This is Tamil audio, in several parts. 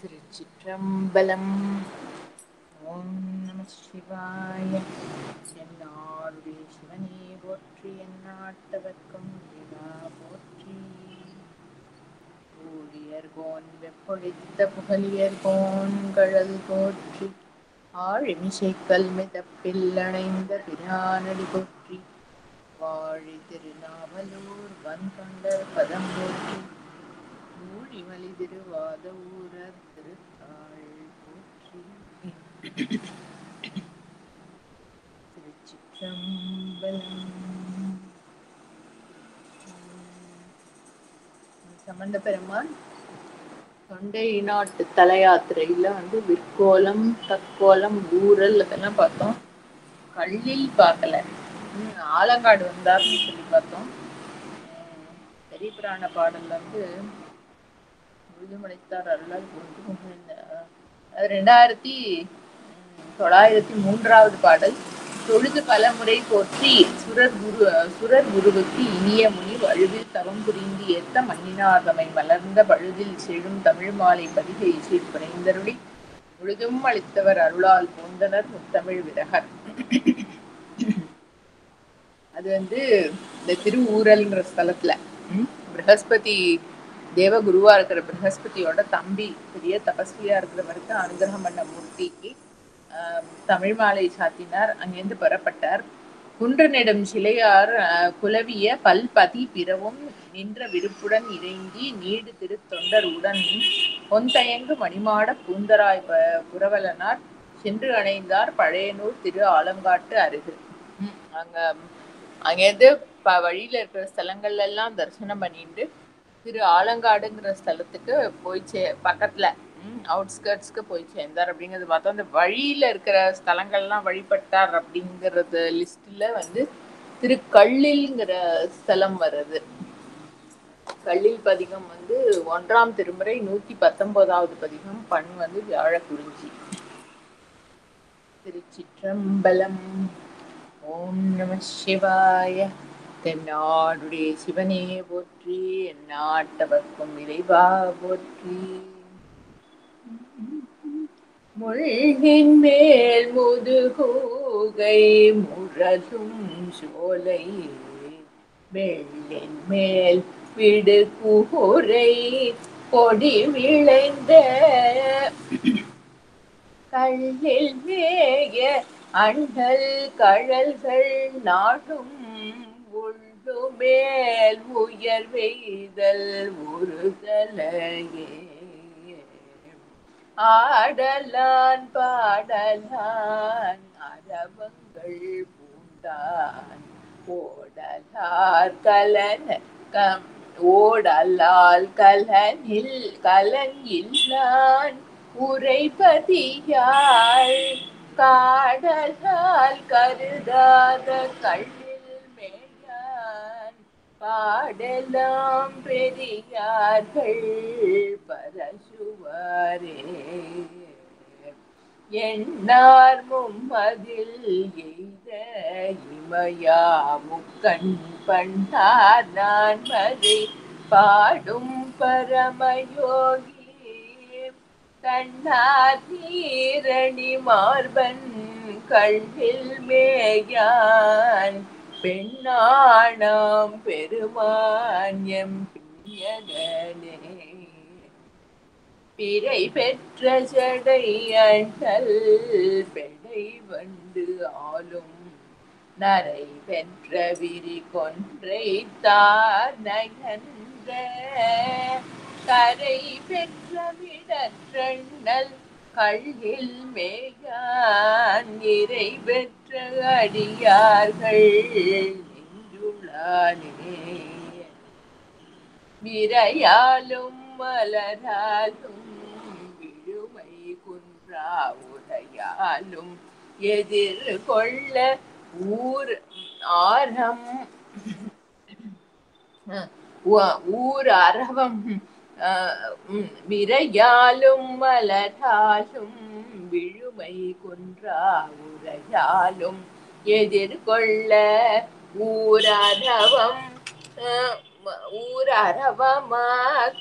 திருச்சிற்றம்பலம். ஓம் நம சிவாய. என்னாருடைய சிவனே போற்றி, எந்நாட்டவர்க்கும் இறைவா போற்றி. ஊழியர்கோன் வெப்பொழித்த புகழியர்கோன் கழல் போற்றி. ஆழிமிசைக்கல் மிதப்பில் அணைந்த பிரானடி போற்றி. வாழி திருநாவலூர் வன்கொண்டர் பதம் போற்றி. ஊழிமலி திருவாத ஊரர் திருத்தாள் போற்றி. திருச்சிற்றம்பலம். சம்பந்த பெருமான் தொண்டை நாட்டு தல யாத்திரையில விற்கோலம், தற்கோலம், ஊரல் அதெல்லாம் பார்த்தோம். கள்ளில் பார்க்கல. ஆலங்காடு வந்தார்னு சொல்லி பார்த்தோம். பெரிய புராண பாடல்ல உறுதிமலைத்தார் அருளால் கொண்டு 2903வது பாடல். தொழுது பலமுறை போற்றி சுரர் குருவுக்கு இனிய முனி வழுவில் தவம் புரிந்து ஏத்த மண்ணினாதமை மலர்ந்த பழுதில் செழும் தமிழ் மாலை பதிகை சீர்புனைந்தருளி முழுதும் அளித்தவர் அருளால் பூந்தனர் முத்தமிழ் விரகர். அது இந்த திருஊரல்ங்கிற ஸ்தலத்துல பிரகஸ்பதி தேவகுருவா இருக்கிற பிரகஸ்பதியோட தம்பி பெரிய தபஸ்வியா இருக்கிறவருக்கு அனுகிரகம் பண்ண மூர்த்திக்கு தமிழ் மாலை சாத்தினார். அங்கிருந்து பெறப்பட்டார். குன்றனிடம் சிலையார் குலவிய பல்பதி பிறவும் நின்ற விருப்புடன் இறைஞ்சி நீடு திருத்தொண்டர் உடன் பொன்தயங்கு மணிமாட பூந்தராய் புரவலனார் சென்று அணைந்தார் பழையனூர் திரு ஆலங்காட்டு அருகு. அங்கேருந்து வழியில இருக்கிற ஸ்தலங்கள்ல எல்லாம் தரிசனம் பண்ணிட்டு திரு ஆலங்காடுங்கிற ஸ்தலத்துக்கு போய் பக்கத்துல அவுட்ஸ்கர்ட்ஸ்க்கு போய் சேர்ந்தார் அப்படிங்கிறது பார்த்தோம். அந்த வழியில இருக்கிற ஸ்தலங்கள்லாம் வழிபட்டார் அப்படிங்கிறது லிஸ்ட்ல திரு கள்ளில்ங்கிற ஸ்தலம் வருது. கள்ளில் பதிகம் 1ஆம் திருமுறை 119வது பதிகம். பண் வியாழ குறிஞ்சி. திருச்சிற்றம்பலம். ஓம் நம சிவாய. தென்னாடுடைய சிவனே போற்றி, எந்நாட்டவர்க்கும் இறைவா போற்றி. முள்ளின் மேல் முதுகூகை முரலும் சோலை வெள்ளின் மேல் விடு கூரை கொடி விளைந்த கள்ளில் மேய அண்டல் கழல்கள் நாடும் உள்ளு மேல் உயர் வெய்தல் உறுதலையே. ஆடலான் பாடலான் அரவங்கள் பூண்டான் ஓடலார் ஓடலால் கலன் இல்லான் உரைபதியாள் காடலால் கருதாத கள்ளில் மேயான் பாடலாம் பெரியார்கள் பரசுவாரே. எண்ணார் மும்மதில் எய்த இமயா முக்கண் பண்டார் நான் மறை பாடும் பரமயோகி தன்னார் நீரணி மார்பன் கள்ளில் மேயான் பெண்ணானாம் பெருமான் எம் பிரியகனே. பிறை பெற்ற ஜடை அண்டல் பெடை வண்டு ஆளும் நரை பெற்ற விரி கொன்றை தார் நயன்ற கரை பெற்ற விடற்றண்ணல் கள்ளில் மேயான் நிறை பெற்ற அடியார்கள் நெஞ்சுளானே. விரையாலும் மலராலும் விழுமை குன்றா உரையாலும் எதிர்கொள்ள ஊர் அரவம் விரையாலும் மலராலும் விழுமை குன்றா உரையாலும் எதிர்கொள்ள ஊரவம் ஊர் அரவமா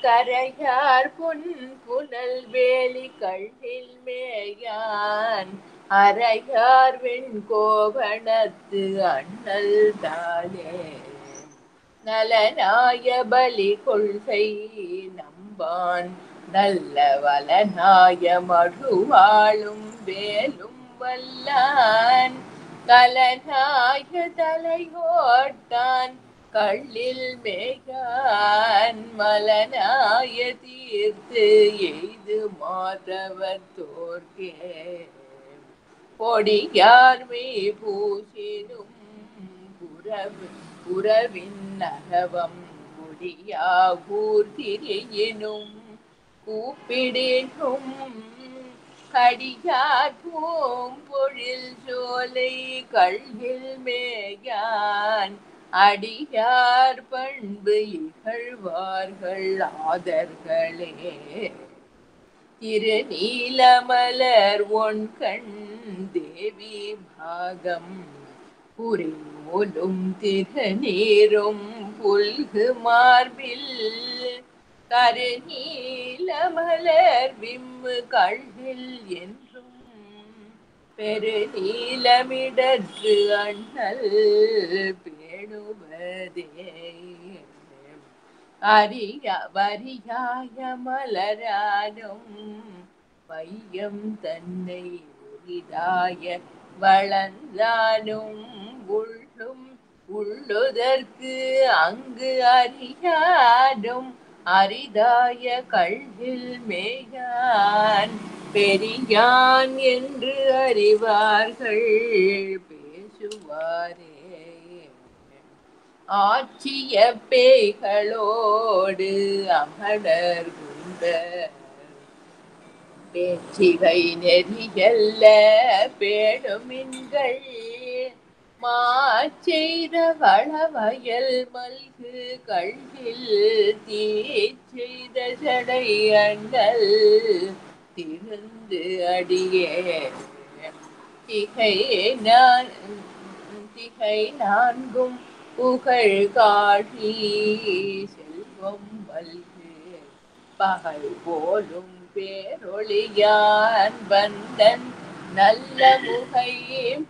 கரையார் பொன் புனல் வேலி கள்ளில் மேயான் அரையார் வெண் கோவணத்து அண்ணல் தானே நலனாய பலி கொள்கை நம்பான் நல்ல வலனாய மழுவாளும் வேலும் வல்லான் கலனாய தலையோட்டான் கள்ளில் மேகான் மலனாய தீர்த்து எய்து மாதவர் தோர்க்கே பொடியார்மை பூசினும் புறவின் நகவம் முடியாகூர் திரையினும் கூப்பிடினும் கடியார் பூம்பொழில் சோலை கள்ளில் மேயான் அடியார் பண்பு இகழ்வார்கள் ஆதர்களே திருநீலமலர் ஒண்கண் தேவி பாகம் புரிமூலும் திருநீரும் புல்கு மார்பில் கருநீலமலர் விம்மு கள்ளில் என்றும் பெருநீலமிடற்று அண்ணல் பேணுவதே வரியாய மலரானும் பையம் தன்னை உரிதாய வளர்ந்தானும் உள்ளும் உள்ளுதற்கு அங்கு அறியாடும் அரிதாய கள்ளில் மேயான் பெரியான் என்று அறிவார்கள் பேசுவாரே ஆட்சிய பேய்களோடு அமடர் குண்ட பேச்சிவை நெறியல்ல பேணுமின்கள் மாச்செய்த வளவயல் மல்கு கள்ளில் தீ செய்த சடை அண்ணல் திருந்து அடியே திகை நான்கும் புகழ் காழி செல்வம் மல்கு பகல் போலும் பேரொளியான் வந்தன் நல்ல முகை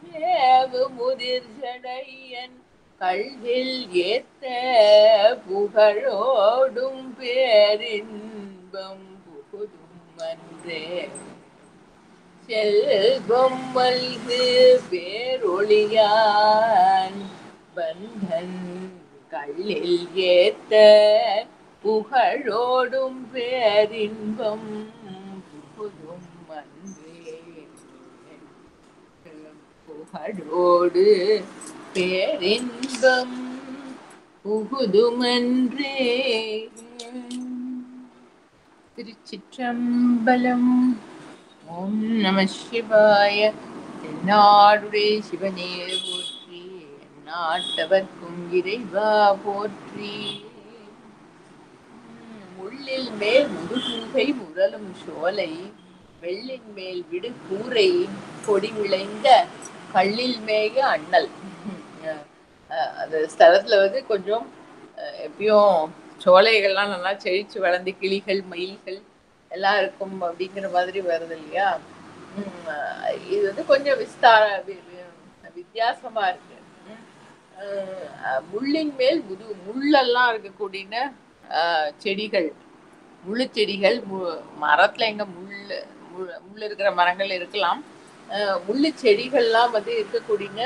மேவு முதிர் ஜடையன் கள்ளில் ஏத்த புகழோடும் பேரின்பம் புகுதும் அன்றே செல்வம் மல்கு பேரொளியான் பந்தன் கள்ளில் ஏத்த புகழோடும் பேரின்பம் புகுதும் அன்றே புகழோடு பேரின்பம் புகுதுமன்றே. திருச்சிற்றம்பலம். ஓம் நம சிவாய. தென்னாடுடைய சிவனே போற்றி, எந்நாட்டவர்க்கும் இறைவா போற்றி. முள்ளில் மேல் முதுகூகை முரலும் சோலை, வெள்ளின் மேல் விடு கூரை கொடி விளைந்த கள்ளில் மேய அண்ணல். அந்த ஸ்தலத்துல வந்து கொஞ்சம் எப்பயும் சோலைகள்லாம் நல்லா செழிச்சு வளர்ந்து கிளிகள் மயில்கள் எல்லாம் இருக்கும் அப்படிங்கிற மாதிரி வருது இல்லையா. இது வந்து கொஞ்சம் வித்தியாசமா இருக்கு. முள்ளின் மேல் முள்ளெல்லாம் இருக்கக்கூடிய செடிகள், முள்ளு செடிகள், மரத்துல எங்க முள் இருக்கிற மரங்கள் இருக்கலாம். முள்ளு செடிகள்லாம் வந்து இருக்கக்கூடிய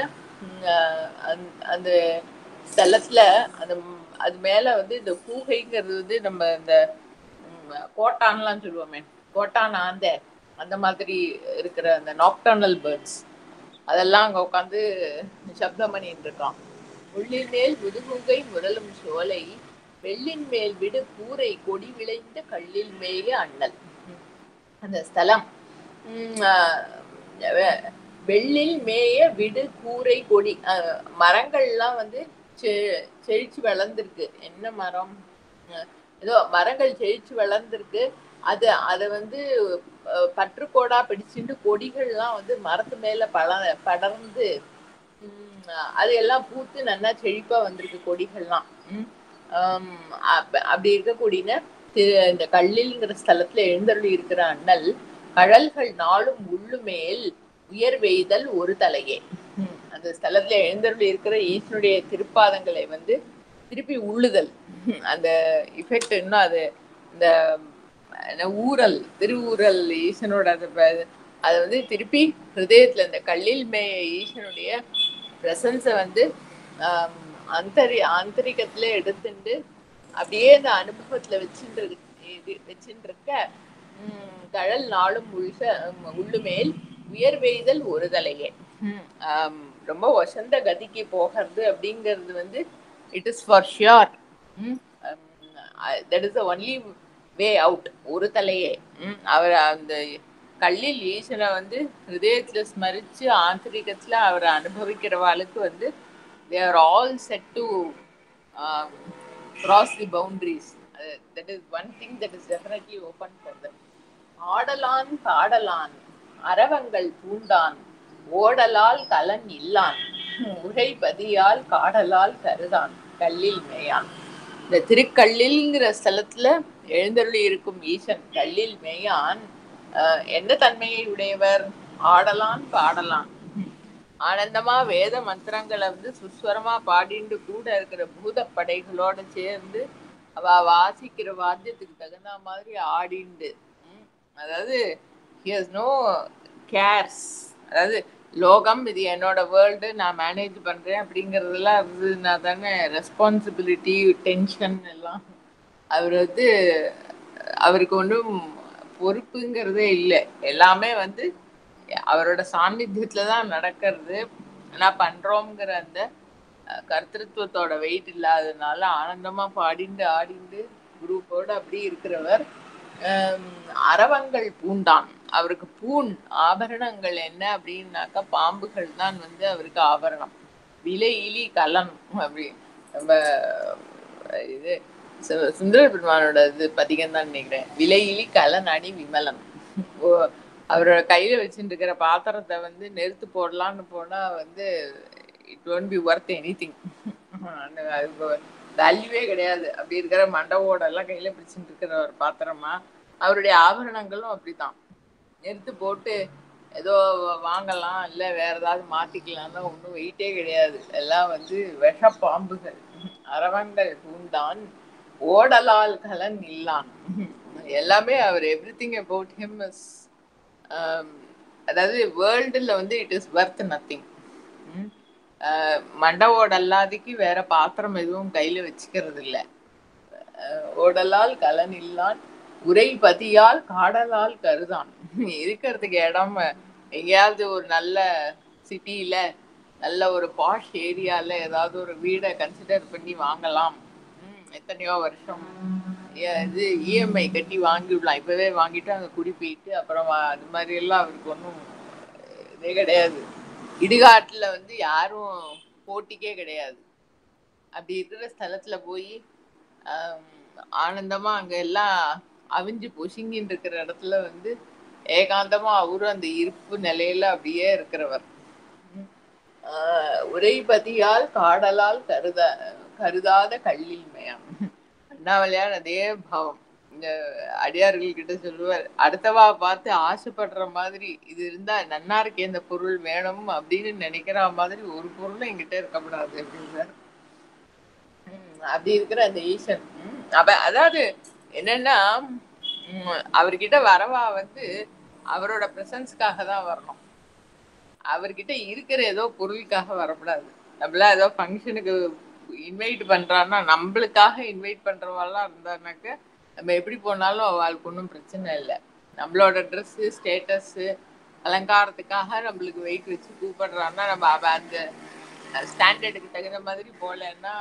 அந்த ஸ்தலத்துல அது மேல வந்து இந்த கூகைங்கிறது வந்து நம்ம இந்த கோட்டான்லாம் சொல்லுவோமே, கோட்டான் ஆந்த அந்த மாதிரி இருக்கிற அந்த நாக்டர்னல் பேர்ட்ஸ் அதெல்லாம் அங்க உட்காந்து சப்தம் பண்ணிட்டு இருக்கான். முள்ளின் மேல் முதுகுங்கை முரலும் சோலை, வெள்ளின் மேல் விடு கூரை கொடி விளைந்த கள்ளில் மேய அண்ணல். அந்த ஸ்தலம் வெள்ளில் மேய விடு கூரை கொடி, மரங்கள்லாம் வந்து செழிச்சு வளர்ந்துருக்கு. என்ன மரம், ஏதோ மரங்கள் செழிச்சு வளர்ந்துருக்கு. அதை வந்து பற்றுக்கோடா பிடிச்சிட்டு கொடிகள்லாம் வந்து மரத்து மேல படர்ந்து அது எல்லாம் பூத்து நல்லா செழிப்பா வந்திருக்கு கொடிகள்லாம். அப்படி இருக்கக்கூடிய இந்த கல்லில்ங்கிற ஸ்தலத்துல எழுந்தருளி இருக்கிற அண்ணல் கழல்கள் நாளும் உள்ளுமேல் உயர் வெய்தல் ஒரு தலையே. அந்த ஸ்தலத்துல எழுந்தருளி இருக்கிற ஈசனுடைய திருப்பாதங்களை வந்து திருப்பி உள்ளுதல், அந்த இஃபெக்ட் இன்னும் அது இந்த ஊரல் திருஊரல் ஈசனோட அதை வந்து திருப்பி ஹிருதயத்துல இந்த கல்லில் மேய ஈசனுடைய பிரசன்ஸை வந்து ஆந்தரிகத்துல எடுத்துட்டு அப்படியே அந்த அனுபவத்துல வச்சுட்டு இருக்க கழல் நாளும் உள்ளுமேல் உயர் வெய்தல் ஒரு தலையே. ரொம்ப வசந்த கதிக்கு போகிறது அப்படிங்கிறது வந்து it is for sure, that is the only way out, ஒரு தலையே. அவர் அந்த கல்லில் ஈசனை வந்து ஹிருதயத்துல ஸ்மரிச்சு ஆந்தரிகத்துல அவரை அனுபவிக்கிறவாளுக்கு வந்து they are all set to cross the boundaries. That is one thing that is definitely open for them. ஆடலான் பாடலான் அரவங்கள் பூண்டான் ஓடலால் கலன் இல்லான் உகை பதியால் காடலால் கருதான் கல்லில் மேயான். இந்த திருக்கல்லில்ங்கிற ஸ்தலத்துல எழுந்தருளி இருக்கும் ஈசன் கல்லில் மேயான் எந்த தன்மையை உடையவர்? ஆடலான் பாடலான், ஆனந்தமா வேத மந்திரங்களை வந்து சுஸ்வரமா பாடிண்டு கூட இருக்கிற பூதப்படைகளோட சேர்ந்து அவ வாசிக்கிற வாத்தியத்துக்கு தகுந்த மாதிரி ஆடிண்டு, அதாவது he has no cares, அதாவது லோகம் இது என்னோட வேர்ல்டு, நான் மேனேஜ் பண்றேன் அப்படிங்கறதெல்லாம் இருந்ததுன்னா தானே ரெஸ்பான்சிபிலிட்டி டென்ஷன் எல்லாம். அவர் வந்து அவருக்கு ஒன்றும் பொறுப்புங்கிறதே இல்லை, எல்லாமே வந்து அவரோட சாநித்தியத்துலதான் நடக்கிறது. ஆனா பண்றோம்ங்கிற அந்த கர்த்தத்துவத்தோட வெயிட் இல்லாததுனால ஆனந்தமா பாடிண்டு ஆடிண்டு குரூப்போட அப்படி இருக்கிறவர். அரவங்கள் பூண்டான், அவருக்கு பூண் ஆபரணங்கள் என்ன அப்படின்னாக்கா பாம்புகள் தான் வந்து அவருக்கு ஆபரணம். விலை இலி கலன் அப்படி நம்ம இது சுந்தர பெருமானோட இது பதிகம் தான் நினைக்கிறேன். விலை இலி கலன் அணி விமலன். அவரோட கையில வச்சுட்டு இருக்கிற பாத்திரத்தை வந்து நெருத்து போடலான்னு போனா வந்து it won't be worth any thing, அதுக்கு வேல்யூவே கிடையாது. அப்படி இருக்கிற மண்டவோட எல்லாம் கையில பிடிச்சிட்டு இருக்கிற ஒரு பாத்திரமா அவருடைய ஆபரணங்களும் அப்படித்தான். நெருத்து போட்டு ஏதோ வாங்கலாம் இல்ல வேற ஏதாவது மாத்திக்கலாம்னா ஒன்றும் வெயிட்டே கிடையாது, எல்லாம் வந்து விஷ பாம்புகள். அரவங்கள் பூண்டான் ஓடலால் கலன் இல்லான், எல்லாமே அவர் everything about him is, அதாவது வேர்ல்டுல வந்து இட் இஸ் வர்த் நத்திங். மண்டவோட அல்லாதிக்கு வேற பாத்திரம் எதுவும் கையில வச்சுக்கிறது இல்லை. ஓடலால் கலன் இல்லான் உரை பதியால் காடலால் கருதான். இருக்கிறதுக்கு இடம் எங்கேயாவது ஒரு நல்ல சிட்டியில நல்ல ஒரு பாஷ் ஏரியால ஏதாவது ஒரு வீடை கன்சிடர் பண்ணி வாங்கலாம், எத்தனையோ வருஷம் இது இஎம்ஐ கட்டி வாங்கிவிடலாம், இப்பவே வாங்கிட்டு அங்கே குடி போயிட்டு அப்புறம் அது மாதிரி எல்லாம் அவருக்கு ஒன்றும் இதே கிடையாது. இடுகாட்டுல வந்து யாரும் போட்டிக்கே கிடையாது. அப்படி இருக்கிற ஸ்தலத்துல போய் ஆனந்தமா அங்க எல்லாம் அவிஞ்சு பொசுங்கின்னு இருக்கிற இடத்துல வந்து ஏகாந்தமா அவரும் அந்த இருப்பு நிலையில அப்படியே இருக்கிறவர். உரைபதியால் காடலால் கருதாத கல்லில் மயம். அண்ணாமலையார் அதே பாவம் இந்த அடியார்கள் கிட்ட சொல்லுவார், அடுத்தவா பார்த்து ஆசைப்படுற மாதிரி இது இருந்தா நன்னா இருக்கே இந்த பொருள் வேணும் அப்படின்னு நினைக்கிற மாதிரி ஒரு பொருளும் என்கிட்ட இருக்கக்கூடாது அப்படின்னாரு. அப்படி இருக்கிற அந்த ஈசன் அதாவது என்னன்னா அவர்கிட்ட வரவா வந்து அவரோட பிரசன்ஸ்க்காக தான் வரணும், அவர்கிட்ட இருக்கிற ஏதோ பொருளுக்காக வரக்கூடாது. நம்மளா ஏதோ ஃபங்க்ஷனுக்கு இன்வைட் பண்றான்னா நம்மளுக்காக இன்வைட் பண்றவாள்லாம் இருந்தானாக்க நம்ம எப்படி போனாலும் அவளுக்கு ஒன்றும் பிரச்சனை இல்லை. நம்மளோட ட்ரெஸ்ஸு ஸ்டேட்டஸ்ஸு அலங்காரத்துக்காக நம்மளுக்கு வெயிட் வச்சு கூப்பிடுறான்னா நம்ம அந்த ஸ்டாண்டர்டுக்கு தகுந்த மாதிரி போகலன்னா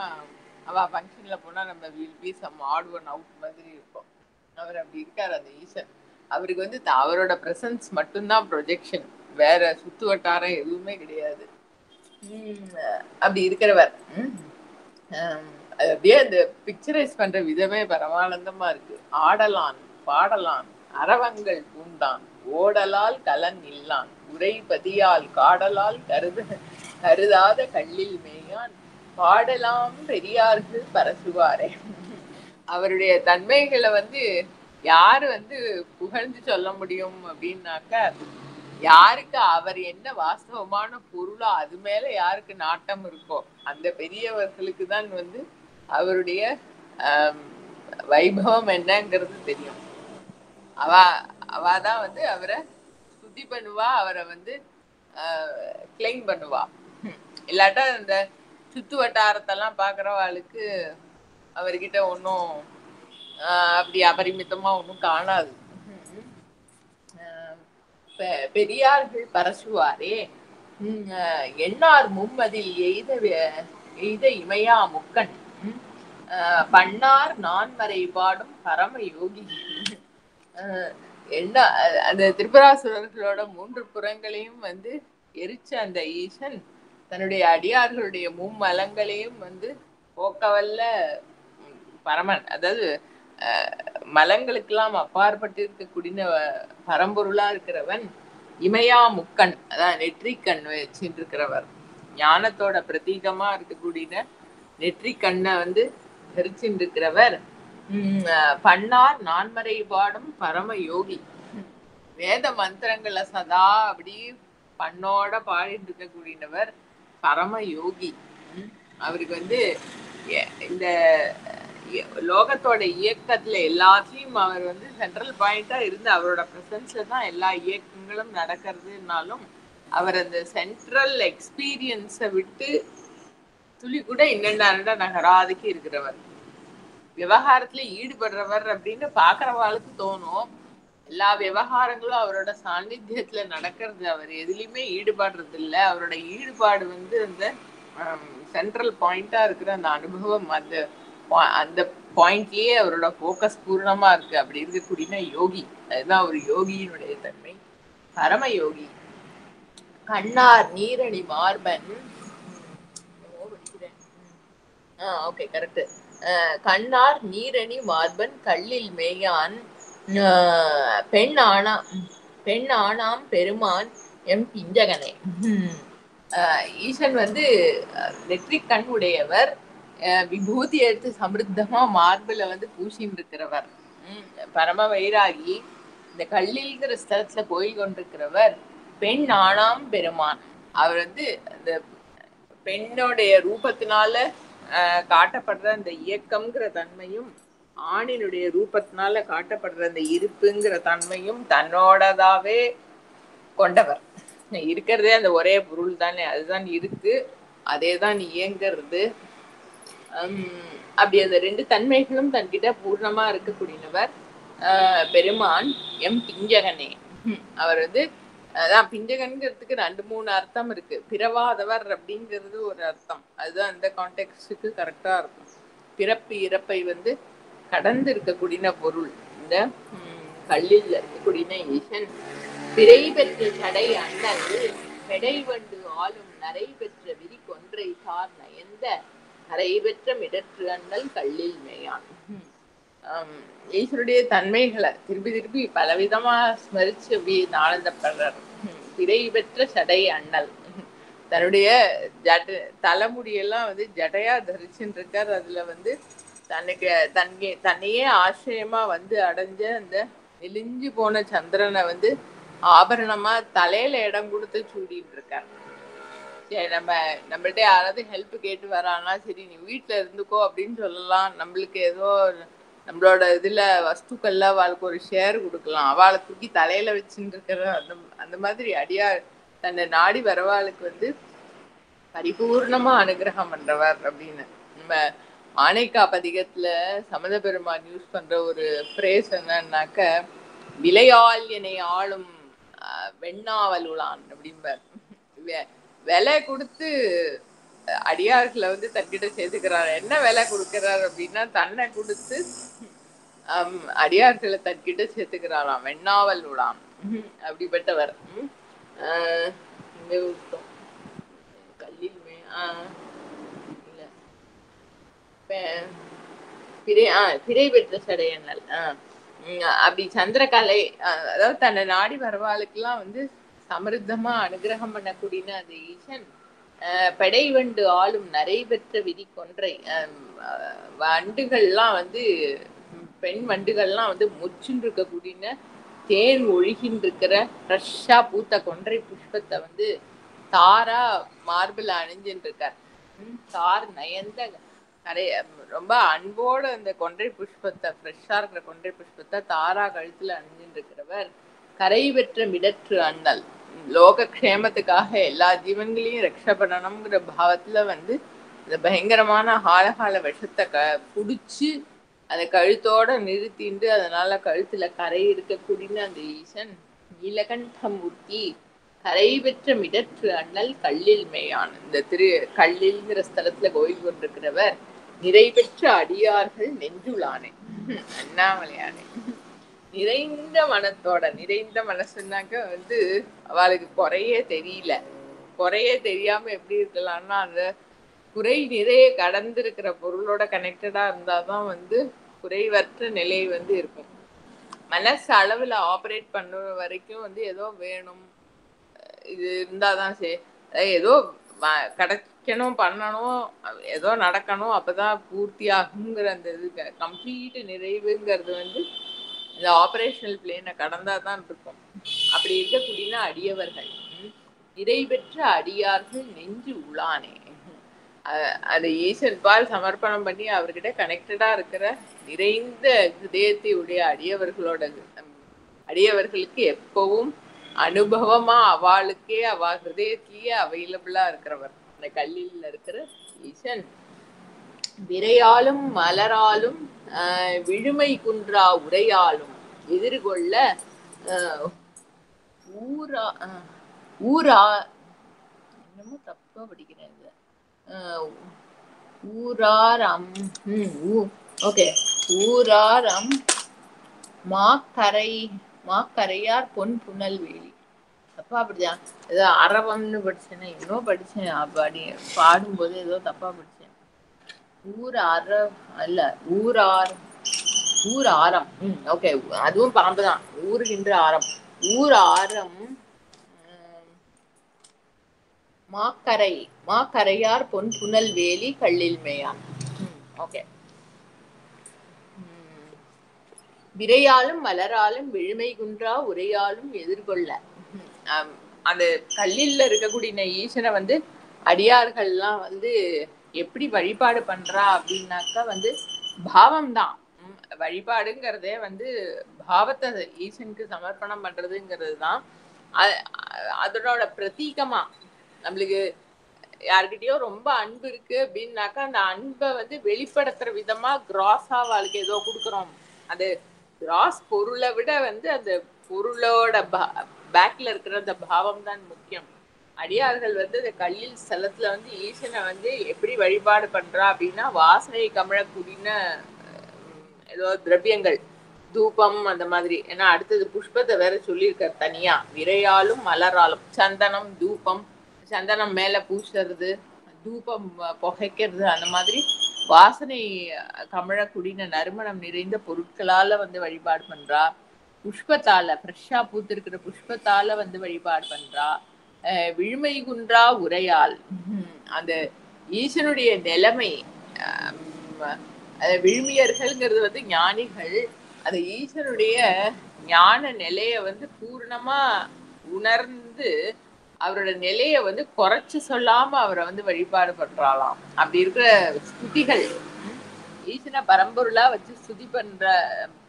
அவள் ஃபங்க்ஷனில் போனால் நம்ம will be some odd one out மாதிரி இருக்கும். அவர் அப்படி இருக்கார் அந்த ஈசன். அவருக்கு வந்து அவரோட ப்ரெசன்ஸ் மட்டும்தான் ப்ரொஜெக்ஷன், வேற சுத்து வட்டாரம் எதுவுமே கிடையாது. அப்படி இருக்கிறவர் அப்படியே அந்த பிக்சரைஸ் பண்ற விதமே பரமானந்தமா இருக்கு. ஆடலான் பாடலான் அரவங்கள் பூண்டான் ஓடலால் கலன் இல்லான் உரை பதியால் காடலால் கருதாத கல்லில் மேயான் பாடலாம் பெரியார்கள் பரசுவாரே. அவருடைய தன்மைகளை வந்து யாரு வந்து புகழ்ந்து சொல்ல முடியும் அப்படின்னாக்க, யாருக்கு அவர் என்ன வாஸ்தவமான பொருளோ அது மேல யாருக்கு நாட்டம் இருக்கோ அந்த பெரியவர்களுக்கு தான் வந்து அவருடைய ஆஹ் வைபவம் என்னங்கிறது தெரியும். அவ அவதான் வந்து அவரை சுத்தி பண்ணுவா, அவரை வந்து கிளைம் பண்ணுவா. இல்லாட்டா இந்த சுத்து வட்டாரத்தெல்லாம் பாக்குறவாளுக்கு அவர்கிட்ட ஒன்றும் அப்படி அபரிமிதமா ஒன்றும் காணாது. பெரியார்கள் பரசுவாரே. எண்ணார் மும்மதில் எய்த இமையா முக்கன் பண்ணார் நான்மறை பாடும் பரம யோகி. என்ன அந்த திரிபுராசுரர்களோட 3 புறங்களையும் வந்து எரிச்ச அந்த ஈசன் தன்னுடைய அடியார்களுடைய மும்மலங்களையும் வந்து போக்கவல்ல பரமன், அதாவது மலங்களுக்கெல்லாம் அப்பாற்பட்டு இருக்கக்கூடிய பரம்பொருளா இருக்கிறவன். இமையா முக்கண், அதான் நெற்றிக்கண் வச்சுட்டு இருக்கிறவர், ஞானத்தோட பிரதீகமா இருக்கக்கூடிய நெற்றிக்கண்ணை வந்து தரிச்சுட்டு இருக்கிறவர். பண்ணார் நான்மறை பாடும் பரம யோகி. வேத மந்திரங்களை சதா அப்படி பண்ணோட பாடிட்டு இருக்கக்கூடியவர் பரம யோகி. அவருக்கு வந்து இந்த லோகத்தோட இயக்கத்துல எல்லாத்தையும் அவர் வந்து சென்ட்ரல் பாயிண்டா இருந்து அவரோட பிரசன்ஸ்ல தான் எல்லா இயக்கங்களும் நடக்கிறதுனாலும் அவர் அந்த சென்ட்ரல் எக்ஸ்பீரியன்ஸை விட்டு துளி கூட இன்னெண்டா நகராதுக்கு இருக்கிறவர். விவகாரத்துல ஈடுபடுறவர் அப்படின்னு பாக்குறவாளுக்கு தோணும். எல்லா விவகாரங்களும் அவரோட சாநித்தியத்துல நடக்கிறது, அவர் எதுலையுமே ஈடுபடுறது இல்லை. அவரோட ஈடுபாடு வந்து அந்த சென்ட்ரல் பாயிண்டா இருக்கிற அந்த அனுபவம், அந்த பாயிண்ட்லயே அவரோட போக்கஸ் பூர்ணமா இருக்கு. அப்படி இருக்கக்கூடிய யோகி, அதுதான் ஒரு யோகியினுடைய தன்மை, பரம யோகி. கண்ணார் நீரணி மார்பன், ஓகே கரெக்ட். கண்ணார் நீரணி மார்பன் கல்லில் மேயான் பெண் ஆனாம் பெருமான் எம் பிஞ்சகனே. ஈசன் வந்து நெற்றி கண் உடையவர், விபூதி எடுத்து சமிருத்தமா மார்புல வந்து பூசின்னு இருக்கிறவர், பரம வைராகி, இந்த கல்லில்ங்கிற ஸ்தலத்துல போய் கொண்டிருக்கிறவர், பெண் ஆனாம் பெருமான். அவர் வந்து அந்த பெண்ணுடைய ரூபத்தினால காட்டப்படுற அந்த இயக்கம்ங்கிற தன்மையும், ஆணினுடைய ரூபத்தினால காட்டப்படுற அந்த இருப்புங்கிற தன்மையும் தன்னோடதாவே கொண்டவர். இருக்கிறதே அந்த ஒரே பொருள் தானே, அதுதான் இருக்கு, அதேதான் இயங்கிறது. அப்படி அந்த 2 தன்மைகளும் தன்கிட்ட பூர்ணமா இருக்கக்கூடியவர் பெருமான் எம் பிஞ்சகனே. அவர் வந்து அதான் பிஞ்சகன்கிறதுக்கு 2-3 அர்த்தம் இருக்கு. பிறவாதவர் அப்படிங்கிறது ஒரு அர்த்தம், அதுதான் அந்த கான்டெக்ஸ்டுக்கு கரெக்டா இருக்கும். பிறப்பு இறப்பை வந்து கடந்து இருக்கக்கூடிய பொருள் இந்த கல்லில் இருக்கக்கூடிய ஈசன். பிறை பெற்ற சடை அண்ணல் பெடை வண்டு ஆளும் நரை பெற்ற விரி கொன்றை சார் நயந்த கரை பெற்ற மிடற்று அண்ணல் கல்லில் மேயான். ஈஸ்வருடைய தன்மைகளை திருப்பி திருப்பி பலவிதமா ஸ்மரிச்சு அப்படி ஆனந்தப்படுறார். பிறை பெற்ற சடை அண்ணல், தன்னுடைய தலைமுடியெல்லாம் வந்து ஜடையா தரிச்சுட்டு இருக்கார். அதுல வந்து தன்னையே ஆச்சரியமா வந்து அடைஞ்ச அந்த நெலிஞ்சு போன சந்திரனை வந்து ஆபரணமா தலையில இடம் கொடுத்து சூடிட்டு இருக்கார். சரி, நம்மள்ட்ட யாராவது ஹெல்ப் கேட்டு வரானா, சரி நீ வீட்டுல இருந்துக்கோ அப்படின்னு சொல்லலாம். நம்மளுக்கு ஏதோ நம்மளோட இதுல வஸ்துக்கள்ல அவளுக்கு ஒரு ஷேர் கொடுக்கலாம், அவளை தூக்கி தலையில வச்சுட்டு இருக்கிற அந்த மாதிரி அடியா தன்னை நாடி வரவாளுக்கு வந்து பரிபூர்ணமா அனுகிரகம் பண்றவர் அப்படின்னு. நம்ம ஆனைக்கா பதிகத்துல சமத பெருமான் யூஸ் பண்ற ஒரு பிரேஸ் என்னன்னாக்க, விலையால் என்னை ஆளும் வெண்ணாவல் உளான் அப்படிம்பார். விலை கொடுத்து அடியார்களை வந்து தன்கிட்ட சேர்த்துக்கிறார். என்ன விலை கொடுக்கிறார் அப்படின்னா, தன்னை கொடுத்து அடியார்களை தன்கிட்ட சேர்த்துக்கிறாராம், வெண்ணாவல் உளான் அப்படிப்பட்டவர். கல்லில் பிறை பெற்ற சடையண்ணல். அப்படி சந்திரகலை, அதாவது தன்னை நாடி வரவாளுக்கெல்லாம் வந்து சமிருத்தமா அனுகிரகம் பண்ணக்கூடிய அந்த ஈசன் பெடைவண்டு ஆளும் நரைபெற்ற விதி கொன்றை. வண்டுகள்லாம் வந்து பெண் வண்டுகள்லாம் வந்து முச்சுன்னு இருக்கக்கூடிய தேன் ஒழுகின்னு இருக்கிற ஃப்ரெஷ்ஷா பூத்த கொன்றை புஷ்பத்தை வந்து தாரா மார்பிள் அணிஞ்சுட்டு இருக்கார். தார் நயந்த நிறைய ரொம்ப அன்போட அந்த கொன்றை புஷ்பத்தை, ஃப்ரெஷ்ஷா இருக்கிற கொன்றை புஷ்பத்தை தாரா கழுத்துல அணிஞ்சுட்டு இருக்கிறவர் கரை பெற்ற மிடற்று அண்ணல். லோக க்ஷேமத்துக்காக எல்லா ஜீவன்களையும் ரக்ஷ பண்ணணுங்கிற பாவத்துல வந்து இந்த பயங்கரமான ஹாலஹால விஷத்தை புடிச்சு அதை கழுத்தோட நிறுத்திண்டு அதனால கழுத்துல கரை இருக்கக்கூடிய அந்த ஈசன் நீலகண்டமூர்த்தி கரை பெற்ற மிடற்று அண்ணல் கல்லில் மேயான். இந்த கல்லில்ங்கிற ஸ்தலத்துல கோயில் கொண்டிருக்கிறவர் நிறை பெற்ற அடியார்கள் நெஞ்சுளானே அண்ணாமலையானே. நிறைந்த மனத்தோட, நிறைந்த மனசுனாக்க வந்து அவளுக்கு குறையே தெரியல. குறையே தெரியாம எப்படி இருக்கலாம்னா அந்த குறை நிறைய கடந்திருக்கிற பொருளோட கனெக்டடா இருந்தாதான் வந்து குறைவற்ற நிலை வந்து இருக்கும். மனசு அளவுல ஆப்ரேட் பண்ணுற வரைக்கும் வந்து ஏதோ வேணும், இது இருந்தாதான் சரி, ஏதோ கிடைக்கணும், பண்ணணும், ஏதோ நடக்கணும், அப்பதான் பூர்த்தி ஆகுங்கிற அந்த இது கம்ப்ளீட் நிறைவுங்கிறது வந்து இந்த ஆபரேஷனல் பிளேனை கடந்தாதான் இருக்கும். அப்படி இருக்கக்கூடியனா அடியவர்கள் நிறை பெற்ற அடியார்கள் நெஞ்சு உளானே. அது ஈசன் பால் சமர்ப்பணம் பண்ணி அவர்கிட்ட கனெக்டடா இருக்கிற நிறைந்த இதயத்தை உடைய அடியவர்களுக்கு எப்பவும் அனுபவமா அவளுக்கே அவ ஹிருதயத்திலேயே அவைலபிளா இருக்கிறவர் அந்த கல்லில் இருக்கிற ஈசன். விரையாலும் மலராலும் விழுமை குன்றா உரையாலும் எதிர்கொள்ள ஊரா என்னமோ தப்பா படிக்கிறேன். ஊராரம் ஓகே ஊராரம் மாக்கரையார் பொன் புனல் வேலி. தப்பா அப்படிதான் ஏதோ அரவம்னு படிச்சேன்னா இன்னும் படிச்சேன். பாடும்போது ஏதோ தப்பா படிச்சேன். ஊராரம் ஓகே, அதுவும் பாம்புதான். ஊருகின்ற ஆரம், ஊர் ஆரம் மாக்கரையார் பொன் புனல் வேலி கல்லில் மேயான். ஓகே. விரையாலும் மலராலும் விழுமை குன்றா உரையாலும் எதிர்கொள்ள. அந்த கல்லில் இருக்கக்கூடிய ஈசனை வந்து அடியார்கள்லாம் வந்து எப்படி வழிபாடு பண்றா அப்படின்னாக்கா வந்து பாவம்தான். வழிபாடுங்கிறதே வந்து பாவத்தை ஈசனுக்கு சமர்ப்பணம் பண்றதுங்கிறது தான். அதனோட பிரதீகமா நம்மளுக்கு யாருக்கிட்டயோ ரொம்ப அன்பு இருக்கு அப்படின்னாக்கா அந்த அன்பை வந்து வெளிப்படுத்துற விதமா கிராஸா அவளுக்கு ஏதோ கொடுக்குறோம். அது கிராஸ் பொருளை விட வந்து அந்த பொருளோட பேக்ல இருக்கிற அந்த பாவம் தான் முக்கியம். அடியார்கள் வந்து இந்த கல்லில் ஸ்தலத்துல வந்து ஈசனை வந்து எப்படி வழிபாடு பண்றா அப்படின்னா வாசனை கமழக்கூடின ஏதோ திரவியங்கள், தூபம் அந்த மாதிரி. ஏன்னா அடுத்தது புஷ்பத்தை வேற சொல்லியிருக்கார் தனியா. விரையாலும் மலராலும் சந்தனம், தூபம், சந்தனம் மேல பூசுறது, தூபம் புகைக்கிறது, அந்த மாதிரி வாசனை கமழக்கூடின நறுமணம் நிறைந்த பொருட்களால வந்து வழிபாடு பண்றா. புஷ்பத்தால ஃப்ரெஷ்ஷா பூத்திருக்கிற புஷ்பத்தால வந்து வழிபாடு பண்றா. விழுமை குன்றா உரையால் அந்த ஈசனுடைய நிலைமை, விழுமியர்கள்ங்கிறது வந்து ஞானிகள். அந்த ஈசனுடைய ஞான நிலைய வந்து பூர்ணமா உணர்ந்து அவரோட நிலைய வந்து குறைச்சு சொல்லாம அவரை வந்து வழிபாடு பண்றாளாம். அப்படி இருக்கிற ஸ்துதிகள் ஈசனை பரம்பொருளா வச்சு ஸ்துதி பண்ற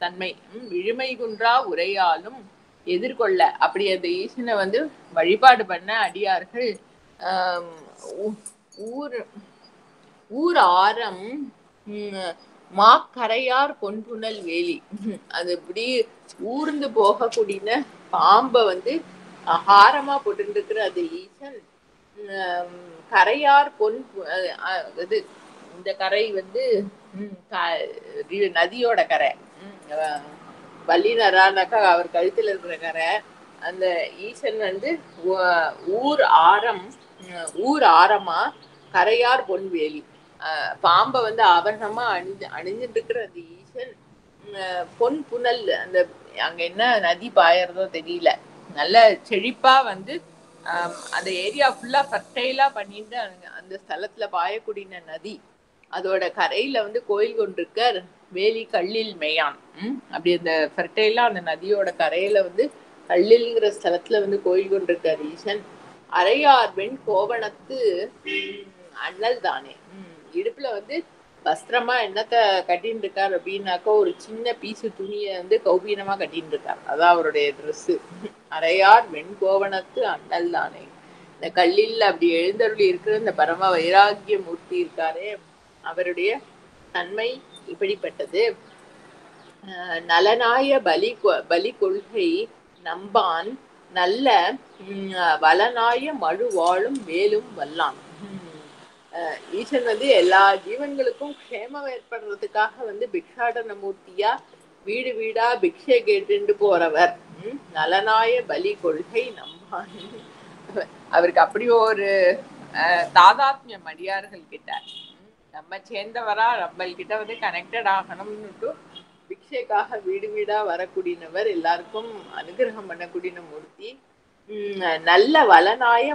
தன்மை. விழுமை குன்றா உரையாலும் எதிர்கொள்ள. அப்படி அந்த ஈசனை வந்து வழிபாடு பண்ண அடியார்கள் ஊர் ஆரம் மாக்கரையார் பொன்புனல் வேலி, அது இப்படி ஊர்ந்து போகக்கூடிய பாம்பை வந்து ஆகாரமா போட்டு இருக்கிற அது ஈசன். கரையார் பொன் இது இந்த கரை வந்து நதியோட கரை. வல்லினரானாக்கா அவர் கழுத்துல இருக்கிற கரை. அந்த ஈசன் வந்து ஊர் ஆரமா கரையார் பொன்வேலி, பாம்பை வந்து ஆபரணமா அணிஞ்சிட்டு இருக்கிற அந்த ஈசன். பொன் புனல், அந்த அங்க என்ன நதி பாயறதோ தெரியல, நல்ல செழிப்பா வந்து அந்த ஏரியா ஃபுல்லா ஃபர்டைலா பண்ணிட்டு அந்த ஸ்தலத்துல பாயக்கூடிய நதி அதோட கரையில வந்து கோயில் கொண்டிருக்கார் வேலி கல்லில் மேயான். அப்படி அந்த ஃபர்டைலா அந்த நதியோட கரையில வந்து கல்லில்ங்கிற ஸ்தலத்துல வந்து கோயில் கொண்டிருக்கார் ஈசன். அரையார் வெண் கோவணத்து அண்ணல் தானே. இடுப்புல வந்து வஸ்திரமா என்னத்த கட்டின்னு இருக்கார் அப்படின்னாக்கா ஒரு சின்ன பீசு துணியை வந்து கௌபீனமா கட்டின்னு இருக்கார். அதான் அவருடைய ட்ரெஸ். அரையார் வெண்கோவணத்து அண்ணல் தானே. இந்த கல்லில் அப்படி எழுந்தருளி இருக்கிற இந்த பரம வைராகிய மூர்த்தி இருக்காரே அவருடைய தன்மை இப்படிப்பட்டது. நலனாய பலி கொள்கை நம்பான் நல்ல வளனாய மழு வாழும் வேலும் வல்லான். ஈசன் வந்து எல்லா ஜீவன்களுக்கும் க்ஷேமம் ஏற்படுறதுக்காக வந்து பிக்ஷாடன மூர்த்தியா வீடு வீடா பிக்ஷை கேட்டு போறவர். நலனாய பலி கொள்கை நம்பான். அவருக்கு அப்படி ஒரு தாதாத்மியம் அடியார்கள் கிட்ட நம்ம சேர்ந்தவரா நம்மள்கிட்ட வந்து கனெக்டட் ஆகணும்னுட்டு பிக்ஷைக்காக வீடு வீடா வரக்கூடியவர், எல்லாருக்கும் அனுகிரகம் பண்ணக்கூடிய மூர்த்தி. நல்ல வளனாய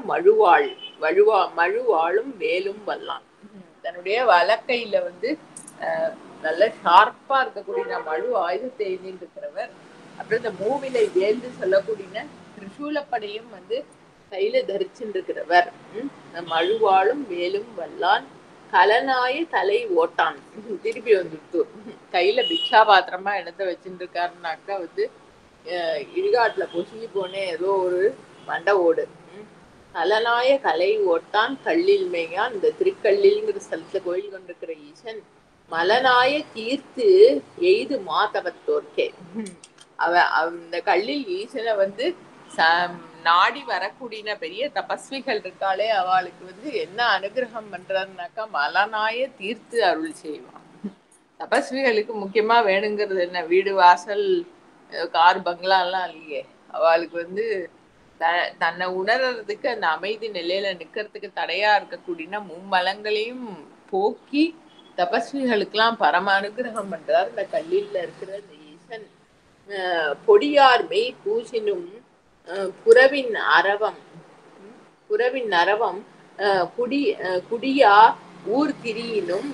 மழுவாளும் வேலும் வல்லான். தன்னுடைய வலக்கையில வந்து நல்ல ஷார்ப்பா இருக்கக்கூடிய மழு ஆயுதத்தை எழுதிட்டு இருக்கிறவர். அப்புறம் இந்த மூவிலை வேல்னு சொல்லக்கூடிய திரிசூலப்படையும் வந்து கையில தரிச்சுட்டு இருக்கிறவர். மழுவாளும் வேலும் வல்லான் கலனாய தலை ஓட்டான். திருப்பி வந்துட்டு கையில பிக்ஷா பாத்திரமா இடத்த வச்சுட்டு இருக்காருனாக்கா வந்து இடுகாட்டுல பொசுங்கி போனே ஏதோ ஒரு மண்டை ஓடு. கலனாய கலை ஓட்டான் கல்லில் மேயான். இந்த திருக்கல்லில்ங்கிற ஸ்தலத்துல கோயில் கொண்டிருக்கிற ஈசன் மலனாய தீர்த்து எய்து மாதவத்தோர்க்கே. இந்த கல்லில் ஈசனை வந்து நாடி வரக்கூடிய பெரிய தபஸ்விகள் இருக்காளே அவளுக்கு வந்து என்ன அனுகிரகம் பண்றாருனாக்கா மலனாய தீர்த்து அருள் செய்வான். தபஸ்விகளுக்கு முக்கியமா வேணுங்கிறது என்ன? வீடு வாசல் கார் பங்களா எல்லாம் இல்லையே. அவளுக்கு வந்து தன்னை உணர்றதுக்கு அந்த அமைதி நிலையில நிக்கிறதுக்கு தடையா இருக்கக்கூடிய மும்மலங்களையும் போக்கி தபஸ்விகளுக்கெல்லாம் பரம அனுகிரகம் பண்றார் இந்த கல்லில் இருக்கிற இந்த ஈசன். பொடியார் மெய் பூசினும் புறவின் அரவம் குடியா ஊர் திரியினும்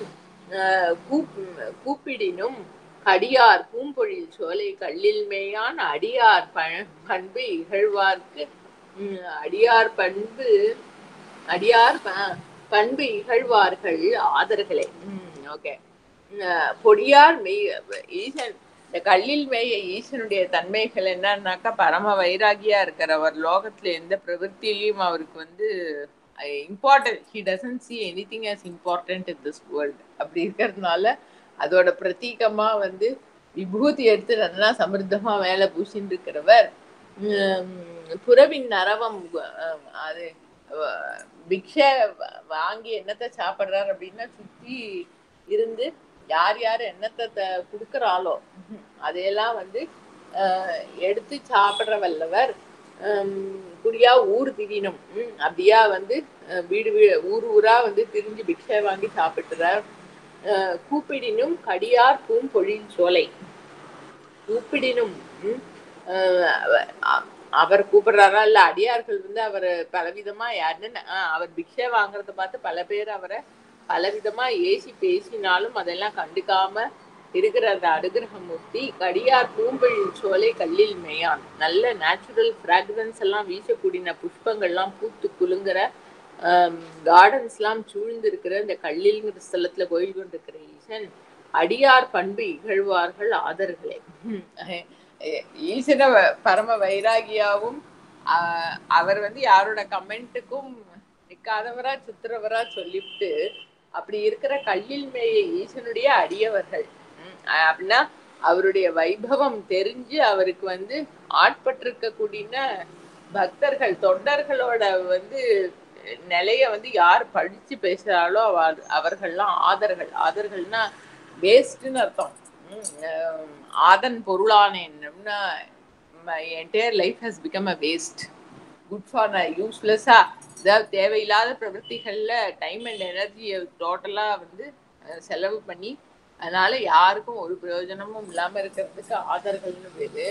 கூப்பிடினும் கடியார் பூம்பொழில் சோலை கல்லில் மேயான் அடியார் பண்பு இகழ்வார்க்கு பண்பு இகழ்வார்கள் ஆதர்களே. ஓகே. பொடியார் மெய் ஈசன் இந்த கல்லில் மேய ஈசனுடைய தன்மைகள் என்னன்னாக்கா பரம வைராகியா இருக்கிறவர். லோகத்துல எந்த பிரவൃத்தியிலையும் அவருக்கு வந்து important, he doesn't see anything as important in this world. அப்படி இருக்கிறதுனால அதோட பிரதீகமா வந்து விபூதி எடுத்து நல்லா சமிருத்தமா மேல பூசின்னு இருக்கிறவர். புறவின் நரவம் அது பிக்ஷை வாங்கி என்னத்தை சாப்பிட்றாரு அப்படின்னா சுத்தி இருந்து யார் யார் என்னத்தை கொடுக்குறாளோ அதையெல்லாம் வந்து எடுத்து சாப்பிட்ற வல்லவர். குடியா ஊர் திரினும் அப்படியா வந்து வீடு ஊரா வந்து திரிஞ்சு பிக்ஷை வாங்கி சாப்பிட்டுறார். கூப்பிடினும் கடியார் பூம்பொழில் சோலை. கூப்பிடினும் அவர் கூப்பிடுறாரா இல்ல அடியார்கள் வந்து அவர் பலவிதமா யாருன்னு அவர் பிக்ஷை வாங்குறத பார்த்து பல பேர் அவரை பலவிதமா ஏசி பேசினாலும் அதெல்லாம் கண்டுக்காம இருக்கிற அந்த அனுகிரகமூர்த்தி. கடியார் பூம்பொழில் சோலை கல்லில் மேயான். நல்ல நேச்சுரல் ஃப்ராக்ரன்ஸ் எல்லாம் வீசக்கூடிய புஷ்பங்கள்லாம் பூத்து குலுங்குற கார்டன்ஸ் எல்லாம் சூழ்ந்து இருக்கிற இந்த கல்லில்ங்கிற ஸ்தலத்துல கோயில் கொண்டிருக்கிற ஈசன் அடியார் பண்பு இகழ்வார்கள் ஆதர்களே. ஈசன பரம வைராகியாவும் அவர் வந்து யாரோட கமெண்ட்டுக்கும் நிக்காதவரா சுத்துறவரா சொல்லிவிட்டு அப்படி இருக்கிற கல்லில் மேய ஈசனுடைய அடியவர்கள் அப்படின்னா அவருடைய வைபவம் தெரிஞ்சு அவருக்கு வந்து ஆட்பட்டிருக்கக்கூடிய பக்தர்கள் தொண்டர்களோட வந்து நிலைய வந்து யார் படிச்சு பேசுறாளோ அவர்கள்லாம் ஆதர்கள்னா வேஸ்ட்னு அர்த்தம். ஆதன் பொருளானேன்னா my entire life has become a waste, good for useless-ஆ அதாவது தேவையில்லாத பிரவൃத்திகள்ல டைம் அண்ட் எனர்ஜியை டோட்டலா வந்து செலவு பண்ணி அதனால யாருக்கும் ஒரு பிரயோஜனமும் இல்லாம இருக்கிறதுக்கு ஆதர்கள்னு பேரு.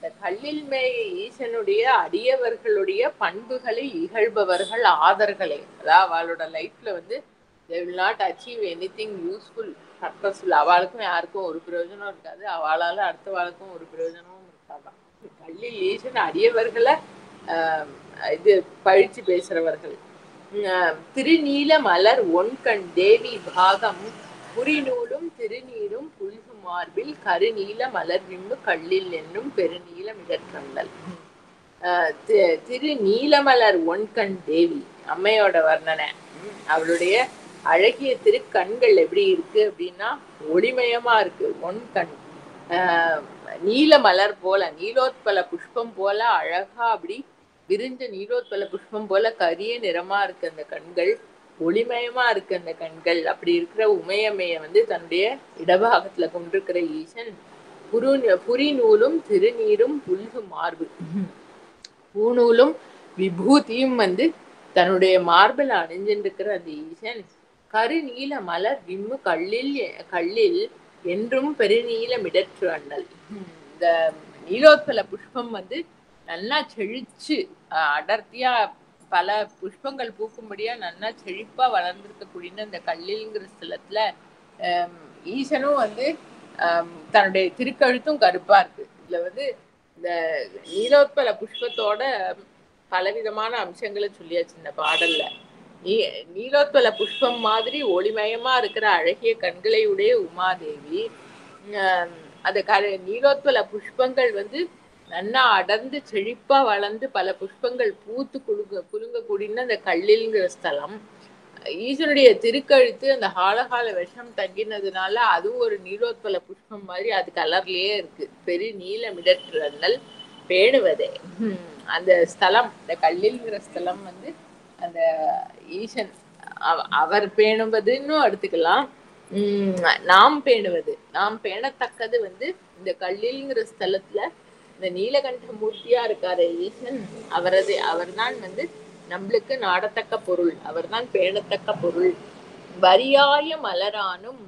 இந்த கல்லில் மேய ஈசனுடைய அடியவர்களுடைய பண்புகளை இகழ்பவர்கள் ஆதர்களை, அதாவது அவளோட லைஃப்ல வந்து they will not achieve anything useful purposeful. அவளுக்கும் யாருக்கும் ஒரு பிரயோஜனம் இருக்காது, அவளால அடுத்த வாழ்க்கும் ஒரு பிரயோஜனமும் இருக்காதான். கல்லில் ஈசன் அடியவர்களை இது பழிச்சு பேசுறவர்கள். திருநீல மலர் ஒன்கண் தேவி பாகம் புரிநூலும் திருநீரும் புல்கு மார்பில் கருநீல மலர் விம்மு கல்லில் என்னும் பெருநீல மிடற்றங்கள். திரு நீலமலர் ஒன்கண் தேவி அம்மையோட வர்ணனை. அவளுடைய அழகிய திருக்கண்கள் எப்படி இருக்கு அப்படின்னா ஒளிமயமா இருக்கு. ஒன்கண் நீல மலர் போல, நீலோத்பல புஷ்பம் போல அழகா அப்படி விரிஞ்ச நீலோத்பல புஷ்பம் போல கரிய நிறமா இருக்கு அந்த கண்கள், ஒளிமயமா இருக்கு அந்த கண்கள். அப்படி இருக்கிற உமையம்மைய வந்து தன்னுடைய இடபாகத்துல கொண்டிருக்கிற ஈசன் புரிநூலும் திருநீரும் புல்கு மார்பு, பூநூலும் விபூதியும் வந்து தன்னுடைய மார்பில் அணிஞ்சிருக்கிற அந்த ஈசன் கருநீல மலர் விம்மு கல்லில் என்றும் பெருநீல மிடற்று அண்ணல். இந்த நீலோத்பல புஷ்பம் வந்து நல்லா செழிச்சு அடர்த்தியா பல புஷ்பங்கள் பூக்கும்படியா நல்லா செழிப்பா வளர்ந்துருக்கக்கூடிய அந்த கல்லில்ங்கிற ஸ்தலத்துல ஈசனும் வந்து தன்னுடைய திருக்கழுத்தும் கருப்பா இருக்கு. இதுல வந்து இந்த நீலோத்பல புஷ்பத்தோட பலவிதமான அம்சங்களை சொல்லியாச்சு இந்த பாடல்ல. நீலோத்பல புஷ்பம் மாதிரி ஒளிமயமா இருக்கிற அழகிய கண்களை உடைய உமாதேவி, அந்த நீலோத்பல புஷ்பங்கள் வந்து நன்னா அடர்ந்து செழிப்பா வளர்ந்து பல புஷ்பங்கள் பூத்து குலுங்கக்கூடிய அந்த கல்லில்ங்கிற ஸ்தலம். ஈசனுடைய திருக்கழுத்து அந்த ஹாலகால விஷம் தங்கினதுனால அதுவும் ஒரு நீலோத்பல புஷ்பம் மாதிரி அது கலர்லயே இருக்கு. பெரு நீல மிடற்றல் பேணுவதே அந்த ஸ்தலம், இந்த கல்லில்ங்கிற ஸ்தலம் வந்து அந்த ஈசன் அவர் பேணுவதுன்னு எடுத்துக்கலாம். நாம் பேணுவது, நாம் பேணத்தக்கது வந்து இந்த கல்லில்ங்கிற ஸ்தலத்துல இந்த நீலகண்ட மூர்த்தியா இருக்காரு ஈசன், அவர்தான் வந்து நம்மளுக்கு நாடத்தக்க பொருள், அவர்தான் பேணத்தக்க பொருள். வரியாய மலரானும்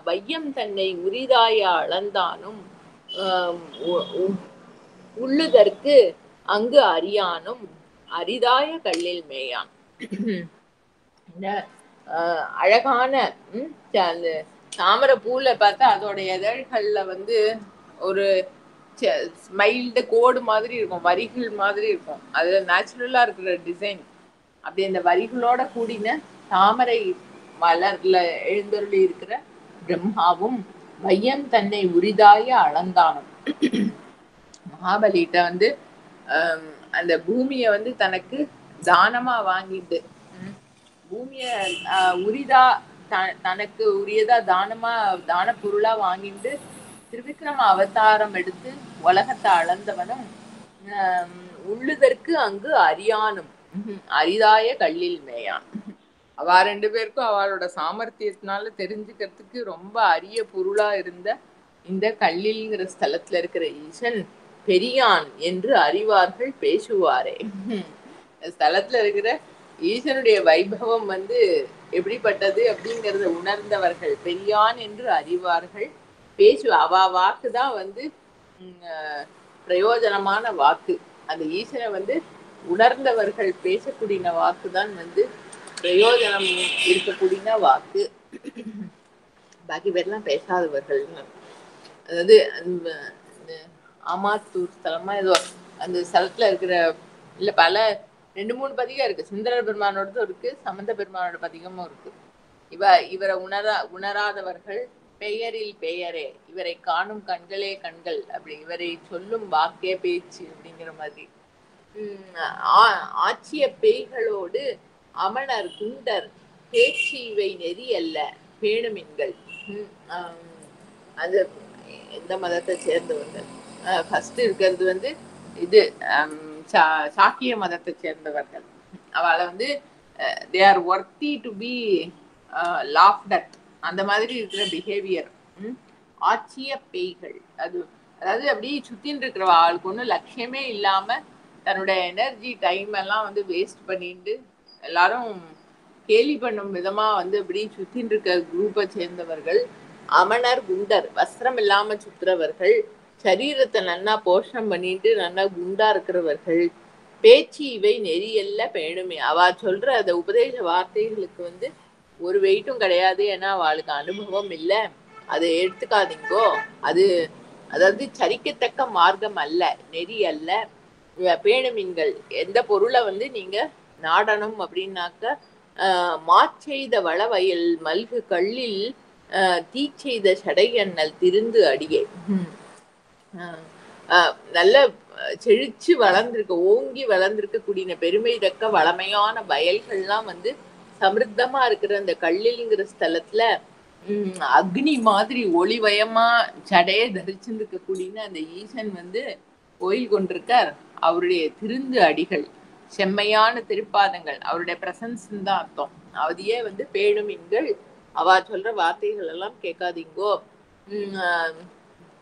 வையம் தன்னை உரிதாய அளந்தானும் உள்ளுதற்கு அங்கு அறியானும் அரிதாய கல்லில் மேயான். இந்த அழகான அந்த தாமரை பூல பார்த்தா அதோட இதழ்கள்ல வந்து ஒரு ஸ்மைல்டு கோடு மாதிரி இருக்கும், வரிகள் மாதிரி இருக்கும். அது நேச்சுரலா இருக்கிற டிசைன். அப்படி அந்த வரிகளோட கூடின தாமரை மலர்ல எழுந்தருளி இருக்கிற பிரம்மாவும் வையம் தன்னை உரிதாய அளந்தானும். மகாபலிட்ட வந்து அந்த பூமியை வந்து தனக்கு தானமா வாங்கிட்டு, பூமிய உரிதா தனக்கு உரியதா தானமா தான பொருளா வாங்கிட்டு திருவிக்ரம அவதாரம் எடுத்து உலகத்தை அளந்தவனும் உள்ளுதற்கு அங்கு அறியானும் அரிதாய கல்லில் மேயான். அவ ரெண்டு பேருக்கும் அவளோட சாமர்த்தியத்தினால தெரிஞ்சுக்கிறதுக்கு ரொம்ப அரிய பொருளா இருந்த இந்த கல்லில்ங்கிற ஸ்தலத்துல இருக்கிற ஈசன் பெரியான் என்று அறிவார்கள் பேசுவாரே. ஸ்தலத்துல இருக்கிற ஈசனுடைய வைபவம் வந்து எப்படிப்பட்டது அப்படிங்கறத உணர்ந்தவர்கள் பெரியான் என்று அறிவார்கள் அவ வாக்குதான் வந்து பிரயோஜனமான வாக்கு. அந்த ஈசனை வந்து உணர்ந்தவர்கள் பேசக்கூடிய வாக்குதான் வந்து பிரயோஜனம் இருக்கக்கூடிய வாக்கு. பாக்கி பேர்லாம் பேசாதவர்கள். அதாவது ஆமாத்தூர் ஸ்தலமா ஏதோ அந்த ஸ்தலத்துல இருக்கிற இல்ல பல 2-3 பதிகம் இருக்கு. சுந்தரர் பெருமானோடதும் இருக்கு, சம்பந்த பெருமானோட பதிகமும் இருக்கு. இவரை உணராதவர்கள் பெயரில் பெயரே, இவரை காணும் கண்களே கண்கள், அப்படி இவரை சொல்லும் வாக்கே பேச்சு அப்படிங்கிற மாதிரி. ஆட்சிய பேய்களோடு அமணர் குண்டர் பேச்சு இவை நெறி அல்ல பேணுமின்கள். அது எந்த மதத்தை சேர்ந்தவர்கள்? ஃபர்ஸ்ட் இருக்கிறது வந்து இது சாக்கிய மதத்தை சேர்ந்தவர்கள். அவளை வந்து they are worthy to be laughed at, அந்த மாதிரி இருக்கிற பிஹேவியர். ஆட்சிய பேய்கள், அதாவது அப்படி சுத்தின்னு இருக்கிற ஆளுக்கு ஒன்றும் லட்சியமே இல்லாம தன்னோட எனர்ஜி டைம் எல்லாம் வந்து வேஸ்ட் பண்ணிட்டு எல்லாரும் கேலி பண்ணும் விதமா வந்து அப்படி சுத்தின்னு இருக்க குரூப்பை சேர்ந்தவர்கள். அமணர் குண்டர், வஸ்திரம் இல்லாம சுத்துறவர்கள். சரீரத்தை நன்னா போஷணம் பண்ணிட்டு நன்னா குண்டா இருக்கிறவர்கள் பேச்சு இவை நெறியல்ல பேணுமே. அவ சொல்ற அந்த உபதேச வார்த்தைகளுக்கு வந்து ஒரு வெயிட்டும் கிடையாது. ஏன்னா அவளுக்கு அனுபவம் இல்லை. அதை எடுத்துக்காதீங்கோ. அது அதாவது சரிக்கத்தக்க மார்க்கம் அல்ல, நெறி அல்ல. பேணுமீன்கள் எந்த பொருளை வந்து நீங்க நாடணும் அப்படின்னாக்க மாச்செய்த வளவயல் மல்கு கள்ளில் தீச்செய்த சடையண்ணல் திருந்து அடியே. நல்ல செழிச்சு வளர்ந்திருக்க, ஓங்கி வளர்ந்திருக்க கூடிய பெருமை தக்க வளமையான வயல்கள்லாம் வந்து சமிருத்தமா இருக்கிற அந்த கள்ளில்ங்கிற ஸ்தலத்துல அக்னி மாதிரி ஒளிவயமா சடைய தரிச்சுருக்க கூடின அந்த ஈசன் வந்து கோயில் கொண்டிருக்கார். அவருடைய திருந்து அடிகள், செம்மையான திருப்பாதங்கள், அவருடைய பிரசன்ஸ் தான் அர்த்தம். அதையே வந்து பேணுமீன்கள் அவ சொல்ற வார்த்தைகள் எல்லாம் கேட்காதீங்கோ.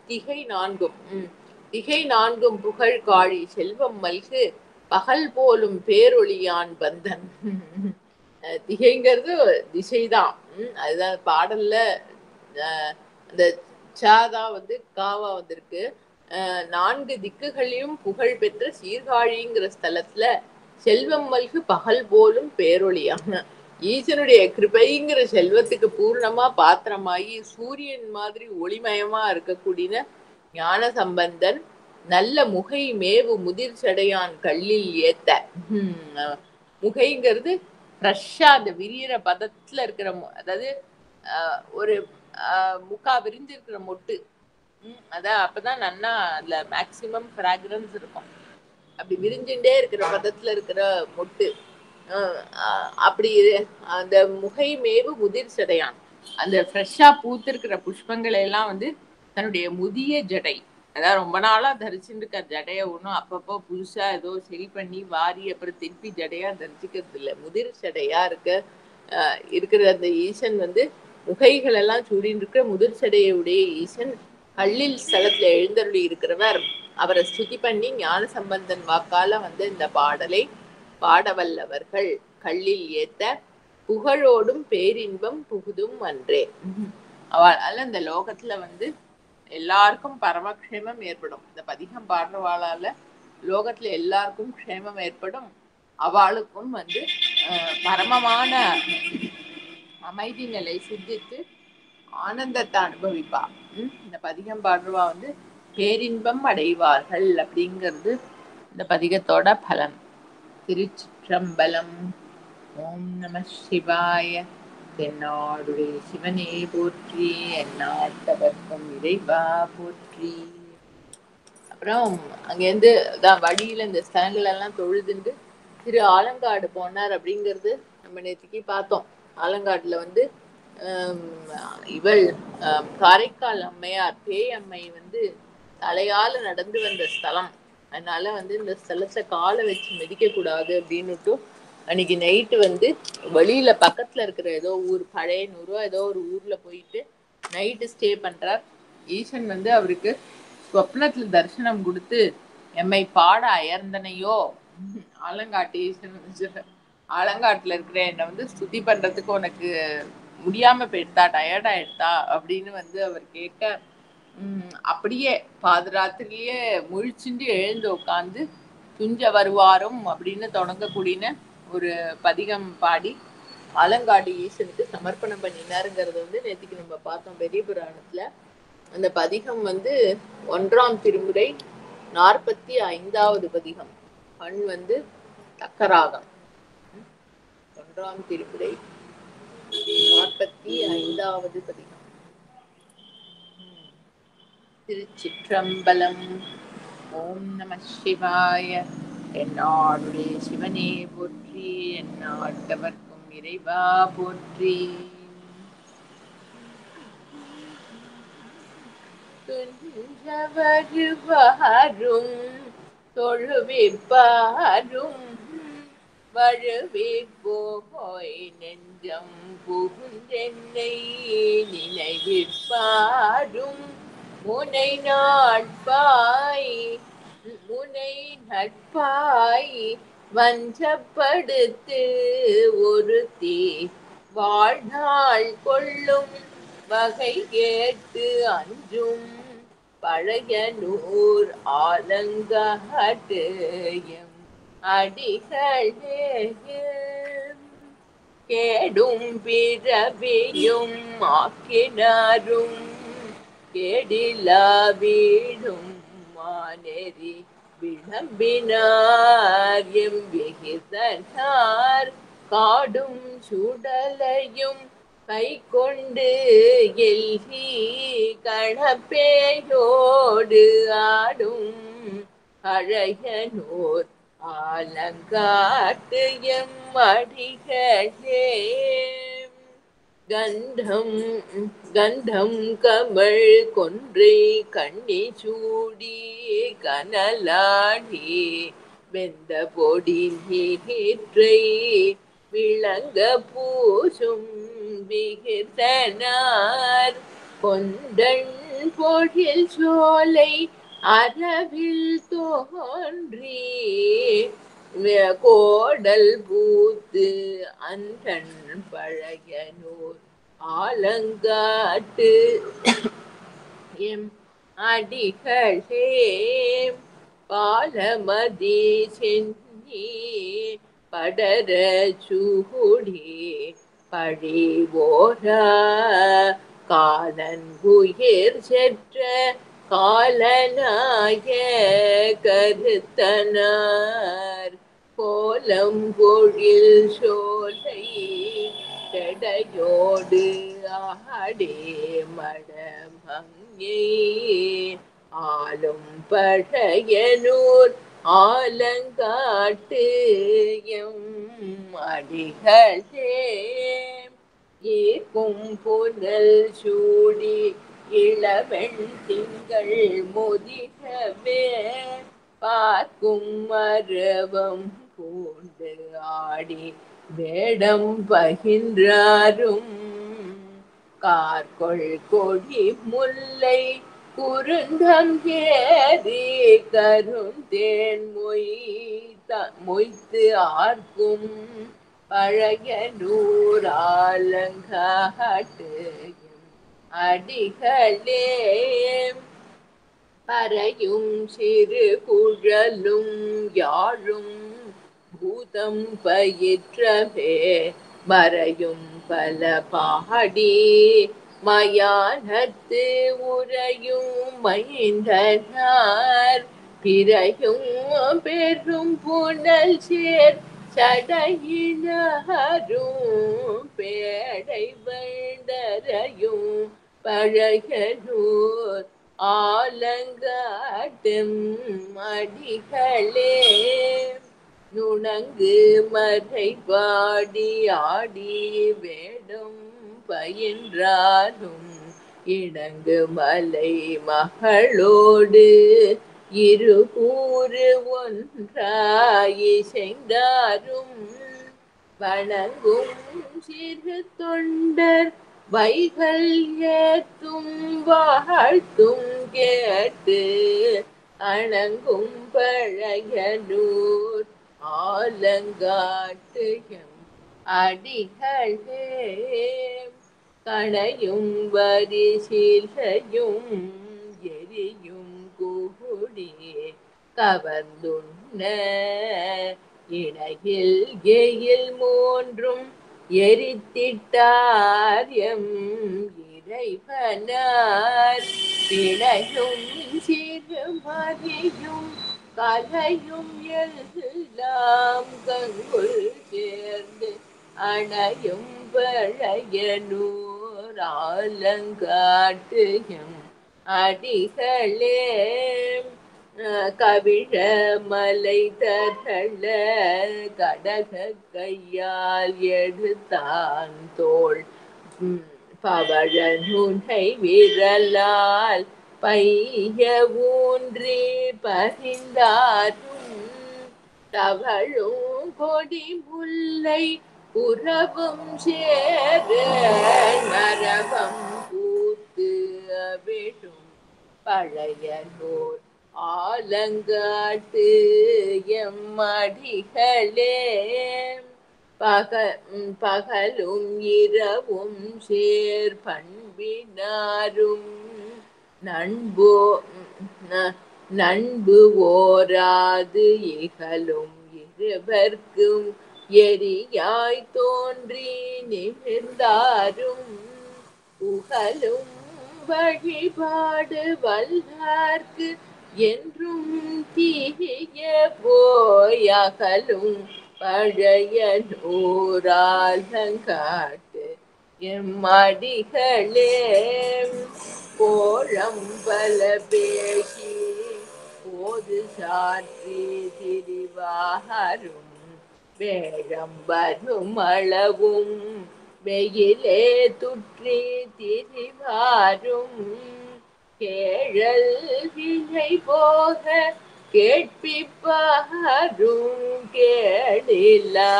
திகை நான்கும் திகை நான்கும் புகழ் காழி செல்வம் மல்கு பகல் போலும் பேரொளியான் பந்தன். திகைங்கிறது திசைதான். அதுதான் பாடல்ல அந்த சாதான் வந்து காவா வந்திருக்கு. 4 திக்குகளையும் புகழ் பெற்ற சீர்காழிங்கிற ஸ்தலத்துல செல்வம் மல்கு பகல் போலும் பேரொளியான ஈசனுடைய கிருபைங்கிற செல்வத்துக்கு பூர்ணமா பாத்திரமாயி சூரியன் மாதிரி ஒளிமயமா இருக்கக்கூடிய ஞான சம்பந்தன் நல்ல முகை மேவு முதிர் சடையான் கல்லில் ஏத்த. முகைங்கிறது ஃப்ரெஷ்ஷா அந்த விரியிற பதத்துல இருக்கிற, அதாவது ஒரு முக்கா விரிஞ்சிருக்கிற மொட்டு. அதான் அப்பதான் நன்னா அதுல மேக்சிமம் ஃப்ராக்ரன்ஸ் இருக்கும். அப்படி விரிஞ்சுட்டே இருக்கிற பதத்துல இருக்கிற மொட்டு. அப்படி அந்த முகை மேவு முதிர் சடையான், அந்த ஃப்ரெஷ்ஷா பூத்திருக்கிற புஷ்பங்களை எல்லாம் வந்து தன்னுடைய முதிய ஜடை, அதாவது ரொம்ப நாளா தரிச்சுட்டு இருக்க ஜடைய ஒன்றும் அப்பப்போ புதுசா ஏதோ சரி பண்ணி வாரி அப்புறம் திருப்பி ஜடையா தரிச்சுக்கிறது இல்லை. முதிர் சடையா இருக்கிற அந்த ஈசன் வந்து முகைகள் எல்லாம் சூடின்னு இருக்கிற முதிர் சடையுடைய ஈசன் கள்ளில் ஸ்தலத்துல எழுந்தருளி இருக்கிறவர். அவரை ஸ்துதி பண்ணி ஞான சம்பந்தன் வாக்கால வந்து இந்த பாடலை பாடவல்லவர்கள் கள்ளில் ஏத்த புகழோடும் பேரின்பம் புகுதும் அன்றே. அவளால இந்த லோகத்துல வந்து எல்லாருக்கும் பரமக்ஷேமம் ஏற்படும். இந்த பதிகம் பாடுறவாளால லோகத்துல எல்லாருக்கும் க்ஷேமம் ஏற்படும். அவளுக்கும் வந்து பரமமான அமைதி நிலை சித்தித்து ஆனந்தத்தை அனுபவிப்பா. இந்த பதிகம் பாடுறவா வந்து பேரின்பம் அடைவார்கள் அப்படிங்கிறது இந்த பதிகத்தோட பலன். திருச்சிற்றம்பலம். ஓம் நம சிவாய. தென்னாடுடைய சிவனே போற்றி, எந்நாட்டவர்க்கும் இறைவா போற்றி. அப்புறம் அங்கேருந்து தான் வழியில இந்த ஸ்தலங்கள் எல்லாம் தொழுதுண்டு திரு ஆலங்காடு போனார் அப்படிங்கிறது நம்ம நேற்றுக்கு பார்த்தோம். ஆலங்காட்டுல வந்து இவள் காரைக்கால் அம்மையார் பேய் அம்மை வந்து தலையால நடந்து வந்த ஸ்தலம். அதனால வந்து இந்த ஸ்தலத்தை காலை வச்சு மிதிக்க கூடாது அப்படின்னுட்டு அன்னைக்கு நைட்டு வந்து வெளியில பக்கத்துல இருக்கிற ஏதோ ஊர், பழையனூரோ ஏதோ ஒரு ஊர்ல போயிட்டு நைட்டு ஸ்டே பண்றார். ஈசன் வந்து அவருக்கு ஸ்வப்னத்துல தரிசனம் கொடுத்து எம்மை பாட அயர்ந்தனையோ, ஆலங்காட்டு ஈசன் ஆலங்காட்டுல இருக்கிற என்னை வந்து ஸ்துதி பண்றதுக்கு உனக்கு முடியாம போயிடுதா, டயர்ட் ஆயிடுதா அப்படின்னு வந்து அவர் கேட்க, அப்படியே பாதராத்திரிலேயே முழிச்சுட்டு எழுந்து உட்காந்து துஞ்ச வருவாரும் அப்படின்னு தொடங்கக்கூடிய ஒரு பதிகம் பாடி ஆலங்காடு ஈசனுக்கு சமர்ப்பணம் பண்ணினாருங்கிறது வந்து நேற்றுக்கு நம்ம பார்த்தோம் பெரிய புராணத்துல. அந்த பதிகம் வந்து 1ஆம் திருமுறை 45வது பதிகம். பண் வந்து தக்கராகம். 1ஆம் திருமுறை 45வது பதிகம். திருச்சிற்றம்பலம். ஓம் நம சிவாய. என்னாடுடைய சிவனே போற்றி, எந்நாட்டவர்க்கும் இறைவா போற்றி. துஞ்சவருவாரும் தொழுவிப்பாரும் வழுவிப்போய் நெஞ்சம் புகுந்தென்னை நினைவிப்பாரும் முனை நட்பாய் வஞ்சப்படுத்து ஒருத்தி வாழ்நாள் கொள்ளும் வகை கேட்டு அஞ்சும் பழையனூர் ஆலங்காட்டு எம் அடிகளே கேடும் பிறவியும் ஆக்கினாரும் கேடிலா வீடும் மானேறி விளம்பினார் எம்பிகிதனார் காடும் சுடலையும் கை கொண்டு எல்கி கணப்பேயோடு ஆடும் அழையனூர் ஆலங்காட்டு எம் அடிகளே கண்டம் கண்டம் கமழ் கொன்றை கண்ணி சூடி கனலாடி வெந்த பொடி நீற்றை விளங்க பூசும் விகிர்த்தனார் கொண்டன் பொழில் சோலை அரவில் தோன்றி கோடல் பூத்து அந்தன் பழையனூர் ஆலங்காட்டு எம் அடிகளே பாலமதி சென்னி படர சூடி பழிவோரா காலன் உயிர் செற்ற காலனாய கருத்தனார் கோலம் பொழில் சோலை கடையோடு ஆடே மடமங்கே ஆளும் பழையனூர் ஆலங்காட்டு எம் அடிகளே ஏக்கும் புனல் சூடி இளவெண் திங்கள் முதிரவே பார்க்கும் மரபம் பூண்டு ஆடி வேடம் பகின்றாரும் கார்கொள் கொடி முல்லை குருந்தம் ஏறி கருந்தேன் மொய்த்து ஆர்க்கும் பழையனூர் ஆலங்காட்டு அடிகளே பறையும் சிறு குழலும் யாழும் பூதம் பயிற்றவே மறையும் பல பாடி மயானத்து உறையும் மைந்தனார் பிறையும் பெரும் புனல் சேர் சடையினாரும் பேடை வேண்டரையும் பழையனூர் ஆலங்காட்டும் அடிகளே நுணங்கு மறை பாடி ஆடி வேடும் பயின்றாலும் இணங்கு மலை மகளோடு இருகூறு ஒன்றாய் செய்தாரும் வணங்கும் சிறு தொண்டர் வைகள் ஏத்தும் வாழ்த்தும் கேட்டு அணங்கும் பழையனூர் ஆலங்காட்டு எம் அடிகளே கணையும் வரிசிலையும் எரியும் கூடி கவர்ந்துண்ண இணையில் எயில் மூன்றும் எரித்திட்டார் எம் இறைவனார் இணையும் சிறுமதியும் கலையும் எல்லாம் கங்குள் சேர்ந்து அணையும் பழையனூர் ஆலங்காட்டு எம் அடிகளே கவிழ மலை தரள கடக கையால் எடுத்தான் தோள் பவழ நுனை விரலால் பைய ஊன்றி பறிந்தாரும் தவழும் கொடி முல்லை உறவும் சேர மரபம் பூத்து விடும் பழையனூர் ஆலங்காட்டு எம் அடிகளே பகலும் இரவும் சேர் பண்பினாரும் நண்பு நண்பு ஓராது இகலும் இருவர்க்கும் எரியாய் தோன்றி நிமிர்ந்தாரும் புகழும் வழிபாடு வல்லார்க்கு என்றும் தீய போயகலும் பழைய நூறாலங்காட்டு எம்மடிகளே கோழம் பல பேசி போது சாற்றி திரிவாரும் வேழம் வரும் அளவும் வெயிலே துற்றி திரிவாரும் கேழல் வினை போக கேட்பிப்பாரும் கேடிலா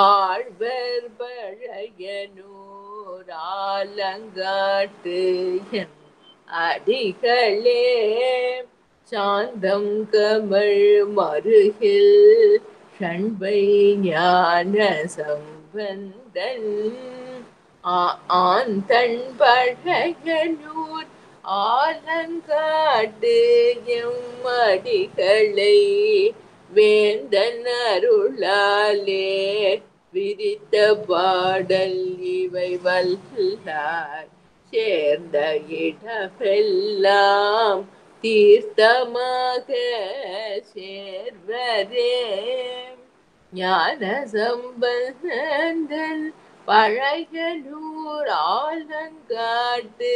ஆழ்வர் பழைய நூறாலங்காட்டு என் அடிகளே சாந்தம் கமழ் மருகில் ஷண்பை ஞான சம்பந்தன் ஆன் தன் பழைய நூர் ஆலங்காட்டு எம்மடிகளை வேந்தன் அருளாலே விரித்த பாடல் இவை வல்லார் சேர்ந்த இடமெல்லாம் தீர்த்தமாக சேர்வரே ஞான சம்பந்தன் பழைய நூர் ஆலங்காட்டு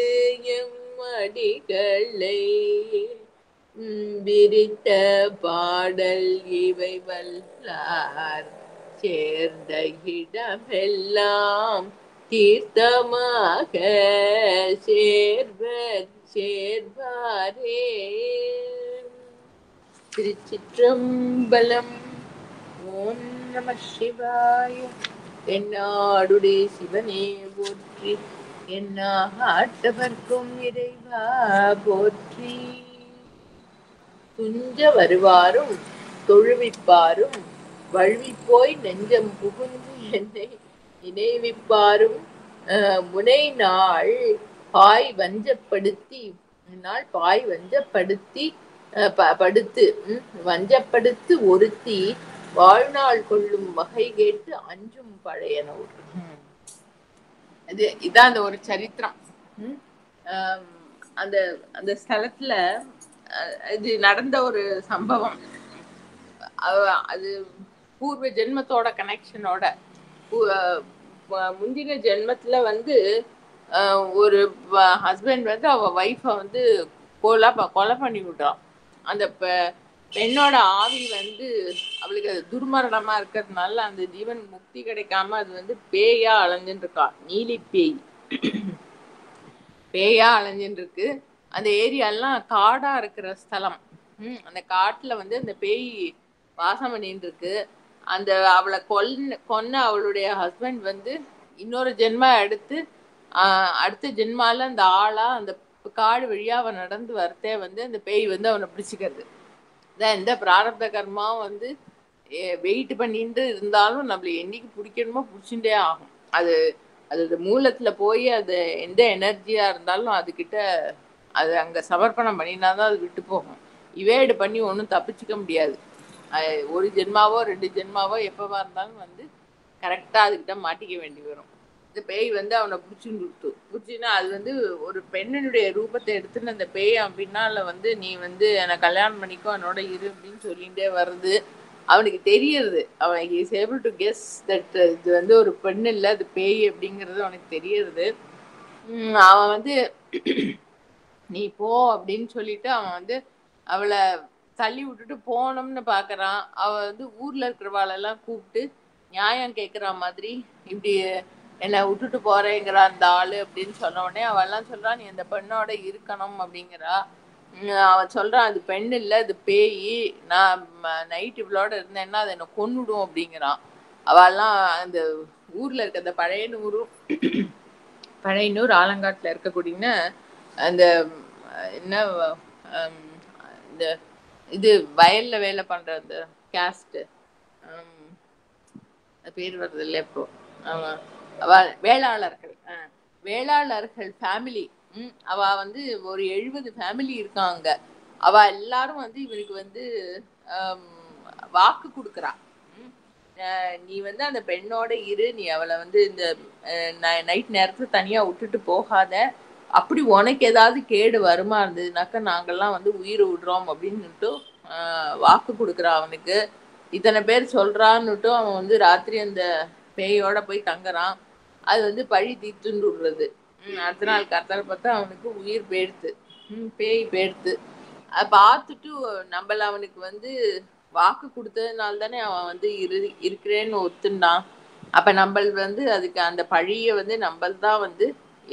எம்மடிகளை விரித்த பாடல் இவை வல்லார் சேர்ந்த இடமெல்லாம் தீர்த்தமாக சேர்வாரே. திருச்சிற்றம்பலம். ஓம் நம சிவாய. என்னாடுடைய சிவனே போற்றி, என்னாட்டவர்க்கும் இறைவா போற்றி. துஞ்ச வருவாரும் தொழுவிப்பாரும் வழுவிப்போய் நெஞ்சம் புகுந்து என்னை நினைவிப்பாரும் முனை நாள் பாய் வஞ்சப்படுத்தி படுத்து வஞ்சப்படுத்து ஒருத்தி வாழ்நாள் கொள்ளும் வகை கேட்டு அஞ்சும் பழையனோர். இதான் அந்த ஒரு சரித்திரம். அந்த அந்த ஸ்தலத்துல இது நடந்த ஒரு சம்பவம். அது பூர்வ ஜென்மத்தோட கனெக்ஷனோட, முந்தின ஜென்மத்துல ஒரு ஹஸ்பண்ட் அவ வைஃப கொலை பண்ணி விடுறான். அந்த பெண்ணோட ஆவி அவளுக்கு அது துர்மரணமா இருக்கிறதுனால அந்த ஜீவன் முக்தி கிடைக்காம அது பேயா அலைஞ்சுட்டு இருக்கா. நீலி பேயா அலைஞ்சுட்டு இருக்கு. அந்த ஏரியாலாம் காடா இருக்கிற ஸ்தலம். அந்த காட்டுல அந்த பேய் வாசம் பண்ணிட்டு இருக்கு. அந்த அவளை கொன்ன அவளுடைய ஹஸ்பண்ட் இன்னொரு ஜென்மா எடுத்து அடுத்த ஜென்மால அந்த ஆளா அந்த காடு வழியா அவன் நடந்து வரத்தே அந்த பேய் அவனை பிடிச்சிக்கிறது. எந்த பிராரப்த கர்மாவும் வெயிட் பண்ணிட்டு இருந்தாலும் நம்மள என்னைக்கு பிடிக்கணுமோ பிடிச்சுட்டே ஆகும். அது மூலத்துல போய் அது எந்த எனர்ஜியா இருந்தாலும் அதுகிட்ட அது அங்க சமர்ப்பணம் பண்ணினாதான் அது விட்டு போகும். இவேடு பண்ணி ஒன்றும் தப்பிச்சுக்க முடியாது. ஒரு ஜென்மாவோ 2 ஜென்மாவோ எப்பவா இருந்தாலும் கரெக்டா அதுகிட்ட மாட்டிக்க வேண்டி வரும். இந்த பேய் அவனை பிடிச்சின்னா அது ஒரு பெண்ணினுடைய ரூபத்தை எடுத்துன்னு அந்த பேய் பின்னால நீ என்னை கல்யாணம் பண்ணிக்கோ, என்னோட இரு அப்படின்னு சொல்லிகிட்டே வருது. அவனுக்கு தெரியறது. அவன் is able to guess that இது ஒரு பெண் இல்லை, அது பேய் அப்படிங்கிறது அவனுக்கு தெரியறது. அவன் நீ போ அப்படின்னு சொல்லிட்டு அவன் அவளை தள்ளி விட்டுட்டு போனோம்னு பாக்குறான். அவ ஊர்ல இருக்கிறவாளெல்லாம் கூப்பிட்டு நியாயம் கேட்குற மாதிரி, இப்படி என்னை விட்டுட்டு போறேங்கிற அந்த ஆளு அப்படின்னு சொன்ன உடனே அவெல்லாம் சொல்றான், நீ அந்த பெண்ணோட இருக்கணும் அப்படிங்கிறா. அவன் சொல்றான், அது பெண் இல்லை, அது பேய். நான் நைட் இவளோட இருந்தேன்னா அதை என்னை கொன்னுடும் அப்படிங்கிறான். அவெல்லாம் அந்த ஊர்ல இருக்க அந்த பழையனூர் ஆலங்காட்டுல இருக்கக்கூடிய அந்த என்ன இந்த இது வயல்ல வேலை பண்ற அந்த கேஸ்ட் பேர் வருது இல்லை இப்போ, வேளாளர்கள் ஃபேமிலி அவ வந்து ஒரு 70 ஃபேமிலி இருக்காங்க. அவ எல்லாரும் வந்து இவருக்கு வந்து அம் வாக்கு குடுக்குறா. ம். நீ வந்து அந்த பெண்ணோட இரு. நீ அவள வந்து இந்த நைட் நேரத்துல தனியா விட்டுட்டு போகாத. அப்படி உனக்கு ஏதாவது கேடு வருமா இருந்ததுனாக்கா, நாங்கலாம் வந்து உயிர விடுறோம் அப்படின்னுட்டு வாக்கு குடுக்குறா அவனுக்கு. இத்தனை பேர் சொல்றான்னுட்டும் அவன் வந்து ராத்திரி அந்த பேயோட போய் தங்குறான். அது வந்து பழி தீர்த்துன்னு விடுறது. அடுத்த நாள் காத்தால பார்த்தா அவனுக்கு உயிர் போயிடுத்து. பேய் போயிடுத்து. அத பார்த்துட்டு நம்மள அவனுக்கு வந்து வாக்கு குடுத்ததுனால தானே அவன் வந்து இருக்கிறேன்னு ஒத்துண்டான். அப்ப நம்பள் வந்து அதுக்கு அந்த பழிய வந்து நம்பள் தான் வந்து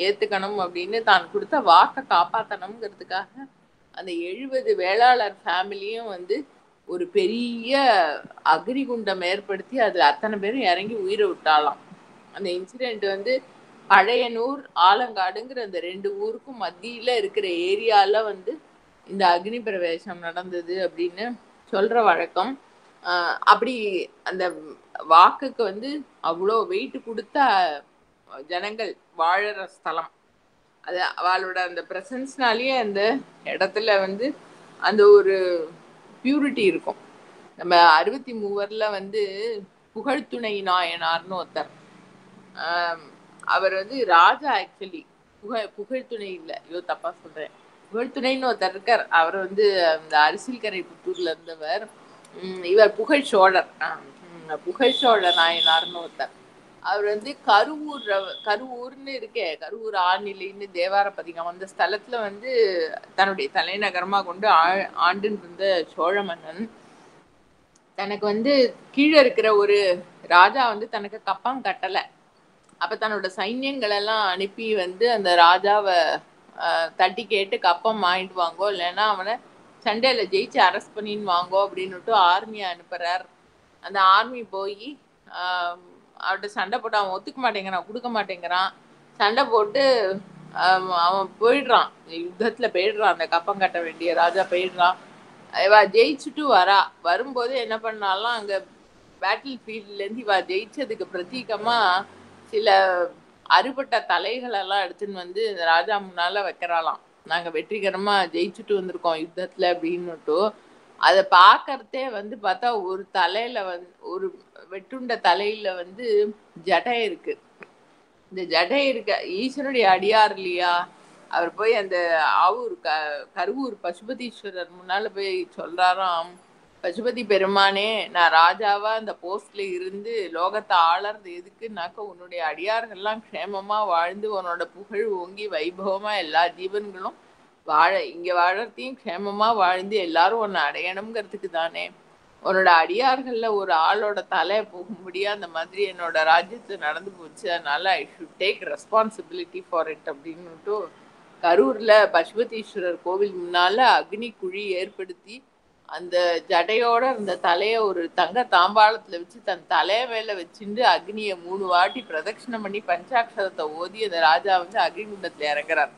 ஏத்துக்கணும் அப்படின்னு தான் குடுத்த வாக்க காப்பாத்தணும்ங்கிறதுக்காக அந்த 70 வேளாளர் ஃபேமிலியும் வந்து ஒரு பெரிய அக்னிகுண்டம் ஏற்படுத்தி அதுல அத்தனை பேரும் இறங்கி உயிரை விட்டாளாம். அந்த இன்சிடென்ட் வந்து பழையனூர், ஆலங்காடுங்கிற அந்த 2 ஊருக்கும் மத்தியில இருக்கிற ஏரியால வந்து இந்த அக்னி பிரவேசம் நடந்தது அப்படின்னு சொல்ற வழக்கம். அப்படி அந்த வாக்குக்கு வந்து அவ்வளோ வெயிட் கொடுத்த ஜனங்கள் வாழற ஸ்தலம். அது அவளோட அந்த பிரசன்ஸ்னாலேயே அந்த இடத்துல வந்து அந்த ஒரு பியூரிட்டி இருக்கும். நம்ம 63 வந்து புகழ்துணை நாயனார்னு ஒருத்தர். அவர் வந்து ராஜா ஆக்சுவலி புகழ்துணை இல்லை, ஐயோ தப்பா சொல்றேன், புகழ்துணைன்னு ஒருத்தர் இருக்கார். அவர் வந்து அந்த அரிசில்கரை புத்தூர்ல இருந்தவர். இவர் புகழ் சோழர். புகழ் சோழ நாயனார்னு ஒருத்தர். அவர் வந்து கருவூர்னு இருக்கே, கருவூர் ஆழ்நிலைன்னு தேவார பதிகம், அந்த ஸ்தலத்துல வந்து தன்னுடைய தலைநகரமா கொண்டு ஆண்டுன்னு இருந்த சோழ மன்னன் தனக்கு வந்து கீழே இருக்கிற ஒரு ராஜா வந்து தனக்கு கப்பம் கட்டலை. அப்ப தன்னோட சைன்யங்கள் எல்லாம் அனுப்பி வந்து அந்த ராஜாவை தட்டி கேட்டு கப்பம் வாங்கிட்டு வாங்கோ, இல்லைன்னா அவனை சண்டையில ஜெயிச்சு அரெஸ்ட் பண்ணின்னு வாங்கோ அப்படின்னுட்டு ஆர்மியை அனுப்புறார். அந்த ஆர்மி போய் அவர்கிட்ட சண்டை போட்டு அவன் ஒத்துக்க மாட்டேங்கிறான், கொடுக்க மாட்டேங்கிறான். சண்டை போட்டு அவன் போயிடுறான், யுத்தத்துல போயிடுறான். அந்த கப்பம் கட்ட வேண்டிய ராஜா போயிடுறான். இவ ஜெயிச்சுட்டு வரும்போது என்ன பண்ணாலும் அங்க பேட்டில் ஃபீல்ட்ல இருந்து இவ ஜெயிச்சதுக்கு பிரதீகமா சில அறுபட்ட தலைகள் எல்லாம் எடுத்துன்னு வந்து இந்த ராஜா முன்னால வைக்கிறாளாம். நாங்க வெற்றிகரமா ஜெயிச்சுட்டு வந்திருக்கோம் யுத்தத்துல அப்படின்னுட்டு. அதை பார்க்கறதே வந்து பார்த்தா ஒரு தலையில வந்து ஒரு வெட்டுண்ட தலையில வந்து ஜடை இருக்கு. இந்த ஜடை இருக்க ஈஸ்வருடைய அடியார் இல்லையா, அவர் போய் அந்த கருவூர் பசுபதீஸ்வரர் முன்னால போய் சொல்றாராம், பசுபதி பெருமானே, நான் ராஜாவா அந்த போஸ்ட்ல இருந்து லோகத்தை ஆளறது எதுக்குன்னாக்க உன்னுடைய அடியார்கள்லாம் க்ஷேமமா வாழ்ந்து உன்னோட புகழ் ஓங்கி வைபவமா எல்லா ஜீவன்களும் இங்க வாழறதையும் க்ஷேமமா வாழ்ந்து எல்லாரும் உன்னை அடையணுங்கிறதுக்கு தானே. உன்னோட அடியார்கள்ல ஒரு ஆளோட தலை போகும்படியா அந்த மாதிரி என்னோட ராஜ்யத்து நடந்து போச்சு, அதனால I should take responsibility for it அப்படின்னுட்டு கரூர்ல பசுபதீஸ்வரர் கோவில் முன்னால அக்னி குழி ஏற்படுத்தி அந்த ஜடையோட அந்த தலைய ஒரு தங்க தாம்பாளத்துல வச்சு தன் தலைய மேல வச்சுட்டு அக்னிய 3 வாட்டி பிரதட்சணம் பண்ணி பஞ்சாட்சரத்தை ஓதி அந்த ராஜா வந்து அக்னிகுண்டத்துல இறங்குறார்.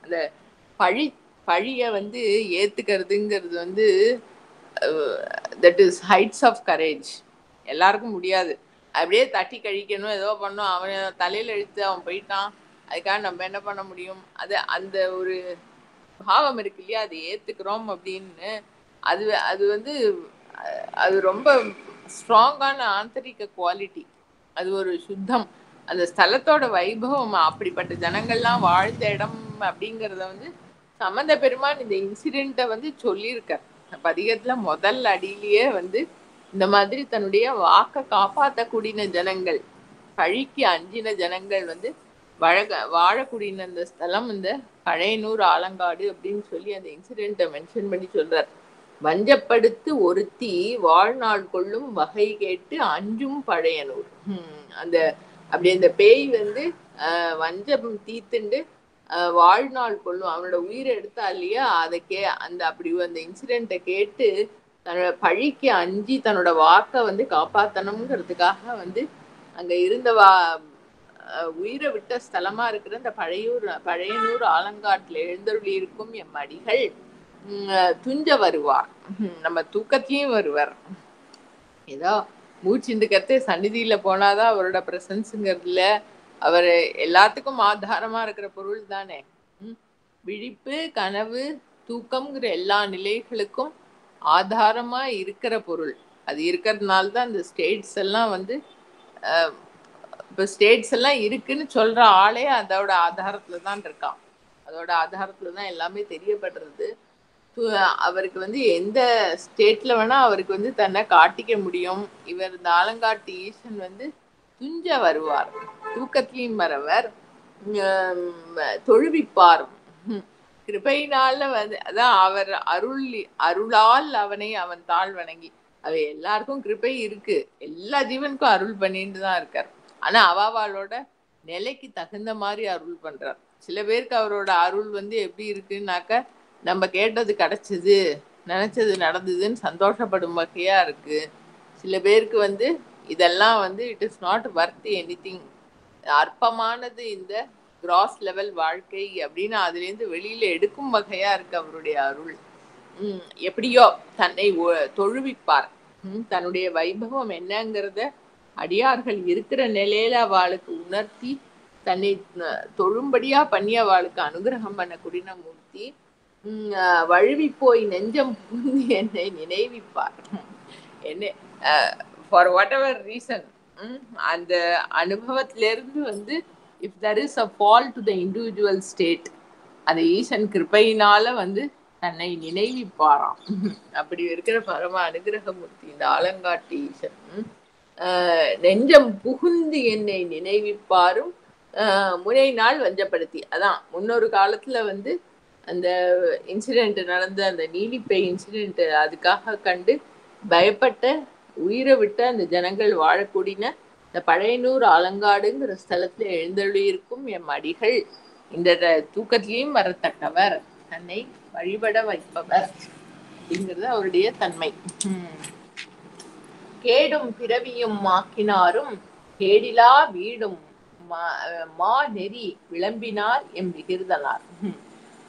அந்த பழிய வந்து ஏத்துக்கிறதுங்கிறது வந்து that is heights of courage. எல்லாருக்கும் முடியாது. அப்படியே தட்டி கழிக்கணும், ஏதோ பண்ணும், அவன் தலையில இழுத்து அவன் போயிட்டான், அதுக்காக நம்ம என்ன பண்ண முடியும். அந்த ஒரு பாவம் இருக்கு இல்லையா, அதை ஏத்துக்கிறோம் அப்படின்னு. அது வந்து அது ரொம்ப ஸ்ட்ராங்கான ஆந்தரிக குவாலிட்டி. அது ஒரு சுத்தம். அந்த ஸ்தலத்தோட வைபவம், அப்படிப்பட்ட ஜனங்கள்லாம் வாழ்ந்த இடம் அப்படிங்கிறத வந்து சம்பந்த பெருமான் இந்த இன்சிடென்ட்டை வந்து சொல்லியிருக்கார் பதிகத்துல முதல் அடியிலேயே. வந்து இந்த மாதிரி தன்னுடைய வாக்க காப்பாற்றக்கூடிய ஜனங்கள், பழிக்கு அஞ்சின ஜனங்கள் வந்து வாழக்கூடிய அந்த ஸ்தலம் இந்த பழையனூர் ஆலங்காடு அப்படின்னு சொல்லி அந்த இன்சிடென்ட்டை மென்ஷன் பண்ணி சொல்றார். வஞ்சப்படுத்து ஒருத்தி வாழ்நாள் கொள்ளும் வகை கேட்டு அஞ்சும் பழையனூர். அந்த அப்படி அந்த பேய் வந்து வஞ்சம் தீத்துண்டு வாழ்நாள் கொள்ளும், அவனோட உயிரை எடுத்தா இல்லையா, அப்படி அந்த இன்சிடென்ட்டை கேட்டு தன்னோட பழிக்கு அஞ்சி தன்னோட வாக்கை வந்து காப்பாற்றணுங்கிறதுக்காக வந்து அங்க இருந்த உயிரை விட்ட ஸ்தலமா இருக்கிற இந்த பழையனூர் ஆலங்காட்டுல எழுந்தருளி இருக்கும் எம் அடிகள் துஞ்ச வருவார். நம்ம தூக்கத்திலையும் வருவார். ஏதோ மூச்சுண்டுக்கத்தே சந்நிதியில போனாதான் அவரோட பிரசன்ஸுங்கிறதுல அவர் எல்லாத்துக்கும் ஆதாரமா இருக்கிற பொருள் தானே. விழிப்பு, கனவு, தூக்கம்ங்கிற எல்லா நிலைகளுக்கும் ஆதாரமா இருக்கிற பொருள். அது இருக்கிறதுனால தான் இந்த ஸ்டேட்ஸ் எல்லாம் வந்து இப்போ ஸ்டேட்ஸ் எல்லாம் இருக்குன்னு சொல்ற ஆளே அதோட ஆதாரத்துல தான் இருக்கான். அதோட ஆதாரத்துல தான் எல்லாமே தெரியப்படுறது. அவருக்கு வந்து எந்த ஸ்டேட்ல வேணா அவருக்கு வந்து தன்னை காட்டிக்க முடியும். இவர் இந்த ஆலங்காட்டு ஈசன் வந்து துஞ்ச வருவார், தூக்கத்திலையும் வரவர், தொழுவிப்பார். கிருபையினால வந்து அதான் அவர் அருளால் அவனை அவன் தாழ் வணங்கி. அவ எல்லாருக்கும் கிருபை இருக்கு, எல்லா ஜீவனுக்கும் அருள் பண்ணிட்டு தான் இருக்கார். ஆனா அவாவாளோட நிலைக்கு தகுந்த மாதிரி அருள் பண்றார். சில பேருக்கு அவரோட அருள் வந்து எப்படி இருக்குன்னாக்க, நம்ம கேட்டது கிடைச்சது, நினைச்சது நடந்ததுன்னு சந்தோஷப்படும் வகையா இருக்கு. சில பேருக்கு வந்து இதெல்லாம் வந்து it is not worth anything, அற்பமானது இந்த கிராஸ் லெவல் வாழ்க்கை அப்படின்னு அதுலேருந்து வெளியில எடுக்கும் வகையா இருக்கு அவருடைய அருள். எப்படியோ தன்னை தொழுவிப்பார். தன்னுடைய வைபவம் என்னங்கிறத அடியார்கள் இருக்கிற நிலையில அவளுக்கு உணர்த்தி தன்னை தொழும்படியா பண்ணி அவளுக்கு அனுகிரகம் பண்ண குடின மூர்த்தி. வழுவி போய் நெஞ்சம் புகுந்து என்னை நினைவிப்பார். என்ன ஃபார் வாட் எவர் ரீசன் அந்த அனுபவத்திலிருந்து வந்து if there is a fall to the individual state, அந்த ஈசன் கிருபையினால வந்து தன்னை நினைவிப்பாராம். அப்படி இருக்கிற பரம அனுகிரகமூர்த்தி இந்த ஆலங்காட்டு ஈசன். நெஞ்சம் புகுந்து என்னை நினைவிப்பாரும் முனை நாள் வஞ்சப்படுத்தி. அதான் முன்னொரு காலத்துல வந்து அந்த இன்சிடென்ட் நடந்த அந்த நீலிப்பை இன்சிடென்ட் அதுக்காக கண்டு பயப்பட்ட உயிரை விட்ட அந்த ஜனங்கள் வாழக்கூடின இந்த பழையனூர் ஆலங்காடுங்கிற ஸ்தலத்துல எழுந்தருளியிருக்கும் எம் அடிகள் இந்த தூக்கத்திலையும் வரத்தக்கவர், தன்னை வழிபட வைப்பவர் அப்படிங்கிறது அவருடைய தன்மை. கேடும் பிறவியும் மாக்கினாரும் கேடிலா வீடும் மா நெறி விளம்பினார் எம் விகிர்தனார்.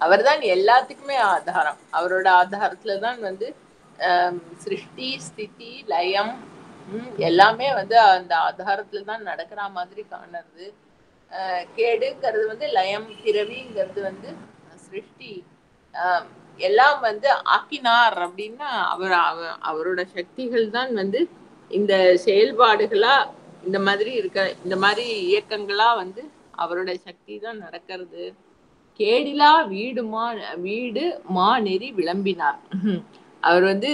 அவர்தான் எல்லாத்துக்குமே ஆதாரம். அவரோட ஆதாரத்துலதான் வந்து சிருஷ்டி ஸ்திதி லயம் எல்லாமே வந்து அந்த ஆதாரத்துல தான் நடக்கிற மாதிரி காணுறது. கேடுங்கிறது வந்து லயம், பிறவிங்கிறது வந்து சிருஷ்டி, எல்லாம் வந்து ஆக்கினார் அப்படின்னா அவரோட சக்திகள் தான் வந்து இந்த செயல்பாடுகளா இந்த மாதிரி இந்த மாதிரி இயக்கங்களா வந்து அவரோட சக்தி தான் நடக்கிறது. கேடிலா வீடு மா நெறி விளம்பினார். அவர் வந்து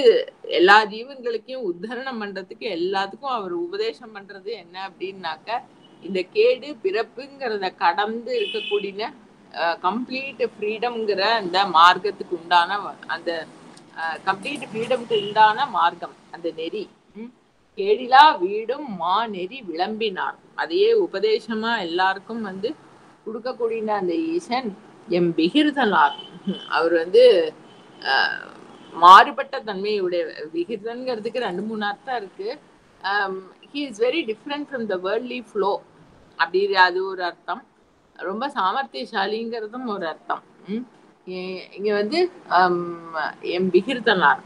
எல்லா ஜீவன்களுக்கும் உத்தரணம் பண்றதுக்கு எல்லாத்துக்கும் அவர் உபதேசம் பண்றது என்ன அப்படின்னாக்க, இந்த கேடு பிறப்புங்கிறத கடந்து இருக்கக்கூடிய கம்ப்ளீட் ஃப்ரீடம்ங்கிற அந்த மார்க்கத்துக்கு உண்டான அந்த கம்ப்ளீட் ஃப்ரீடம்க்கு உண்டான மார்க்கம் அந்த நெறி. கேடிலா வீடும் மா நெறி விளம்பினார். அதையே உபதேசமா எல்லாருக்கும் வந்து கொடுக்கக்கூடிய அந்த ஈசன் எம் விகிர்தனார். அவர் வந்து மாறுபட்ட தன்மையுடைய. விகிர்தன்கிறதுக்கு 2-3 அர்த்தம் இருக்கு. he is very different from the worldly flow அப்படி அது ஒரு அர்த்தம். ரொம்ப சாமர்த்தியசாலிங்கிறதும் ஒரு அர்த்தம். இங்க வந்து எம் விகிர்தனார்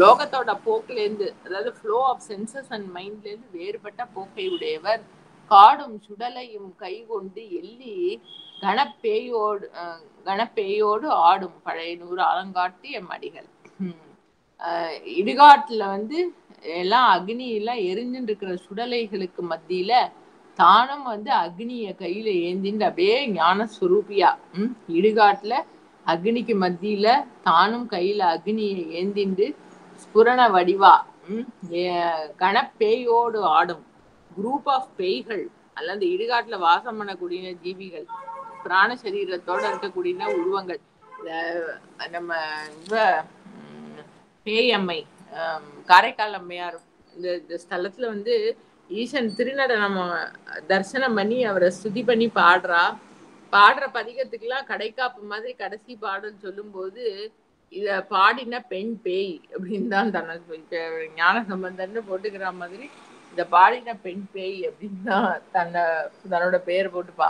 லோகத்தோட போக்குலேருந்து, அதாவது ஃப்ளோ ஆஃப் சென்சஸ் அண்ட் மைண்ட்லேருந்து வேறுபட்ட போக்கை உடையவர். காடும் சுடலையும் கை கொண்டு எள்ளி கணப்பேயோடு ஆடும் பழையனூர் ஆலங்காட்டு எம் அடிகள். இடுகாட்டுல வந்து எல்லாம் அக்னியெல்லாம் எரிஞ்சுட்டு இருக்கிற சுடலைகளுக்கு மத்தியில தானும் வந்து அக்னிய கையில ஏந்திண்டு அப்படியே ஞான சுரூபியா இடுகாட்டுல அக்னிக்கு மத்தியில தானும் கையில அக்னியை ஏந்திண்டு ஸ்புரண வடிவா கணப்பேயோடு ஆடும் குரூப் ஆஃப் பேய்கள் அல்ல அந்த இடுகாட்டுல வாசம் பண்ணக்கூடிய ஜீவிகள், பிராண சரீரத்தோட இருக்கக்கூடிய உருவங்கள். நம்ம பேயம்மை காரைக்கால் அம்மையார் இந்த ஸ்தலத்துல வந்து ஈசன் திருநடனம் தரிசனம் பண்ணி அவரை ஸ்துதி பண்ணி பாடுற பதிகத்துக்கெல்லாம் கடைக்காப்பு மாதிரி கடைசி பாடல் சொல்லும் போது இத பாடின பெண் பேய் அப்படின்னு தான் தன்னை ஞான சம்பந்தன்னு போட்டுக்கிற மாதிரி இந்த பாடின பெண் பேய் அப்படின்னு தான் தன்னோட பெயர் போட்டுப்பா.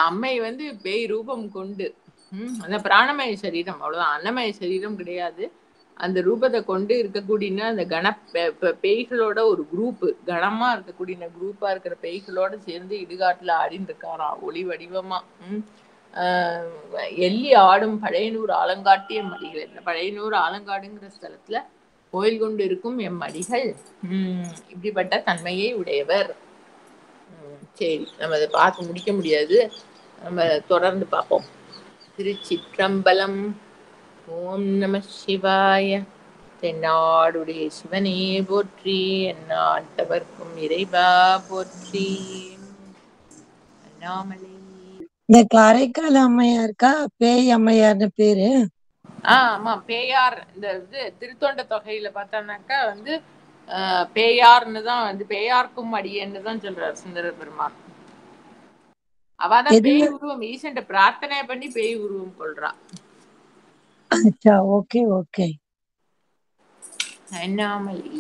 அம்மை வந்து பேய் ரூபம் கொண்டு அந்த பிராணமய சரீரம், அவ்வளவுதான், அன்னமய சரீரம் கிடையாது. அந்த ரூபத்தை கொண்டு இருக்கக்கூடிய அந்த பேய்களோட ஒரு குரூப், கனமா இருக்கக்கூடிய குரூப்பா இருக்கிற பேய்களோட சேர்ந்து இடுகாட்டுல ஆடின்னு இருக்காராம் ஒளி வடிவமா. எள்ளி ஆடும் பழையனூர் ஆலங்காட்டிய மடிகள். இந்த பழையனூர் ஆலங்காடுங்கிற ஸ்தலத்துல கோயில் கொண்டு இருக்கும் எம்மடிகள் இப்படிப்பட்ட தன்மையை உடையவர். சரி, நம்ம அதை பார்த்து முடிக்க முடியாது, நம்ம தொடர்ந்து பார்ப்போம். திருச்சிற்றம்பலம். ஓம் நம சிவாய. தென்னாடுடைய சிவனே போற்றி, எந்நாட்டவர்க்கும் இறைவா போற்றி. அண்ணாமலை. இந்த காரைக்கால் அம்மையாருக்கா பேய் அம்மையார்னு பேரு? ஆமா, பேயார். இந்த இது திருத்தொண்ட தொகையில பார்த்தோம்னாக்கா பேயார்னு தான் பேயார்க்கும் அடியன்னு தான் சொல்றாரு சுந்தர பெருமாள். அவதான் பேய் உருவம், ஈசன்ட்ட பிரார்த்தனை பண்ணி பேய் உருவம் கொள்றா. அச்சா, ஓகே ஓகே. அண்ணாமலை.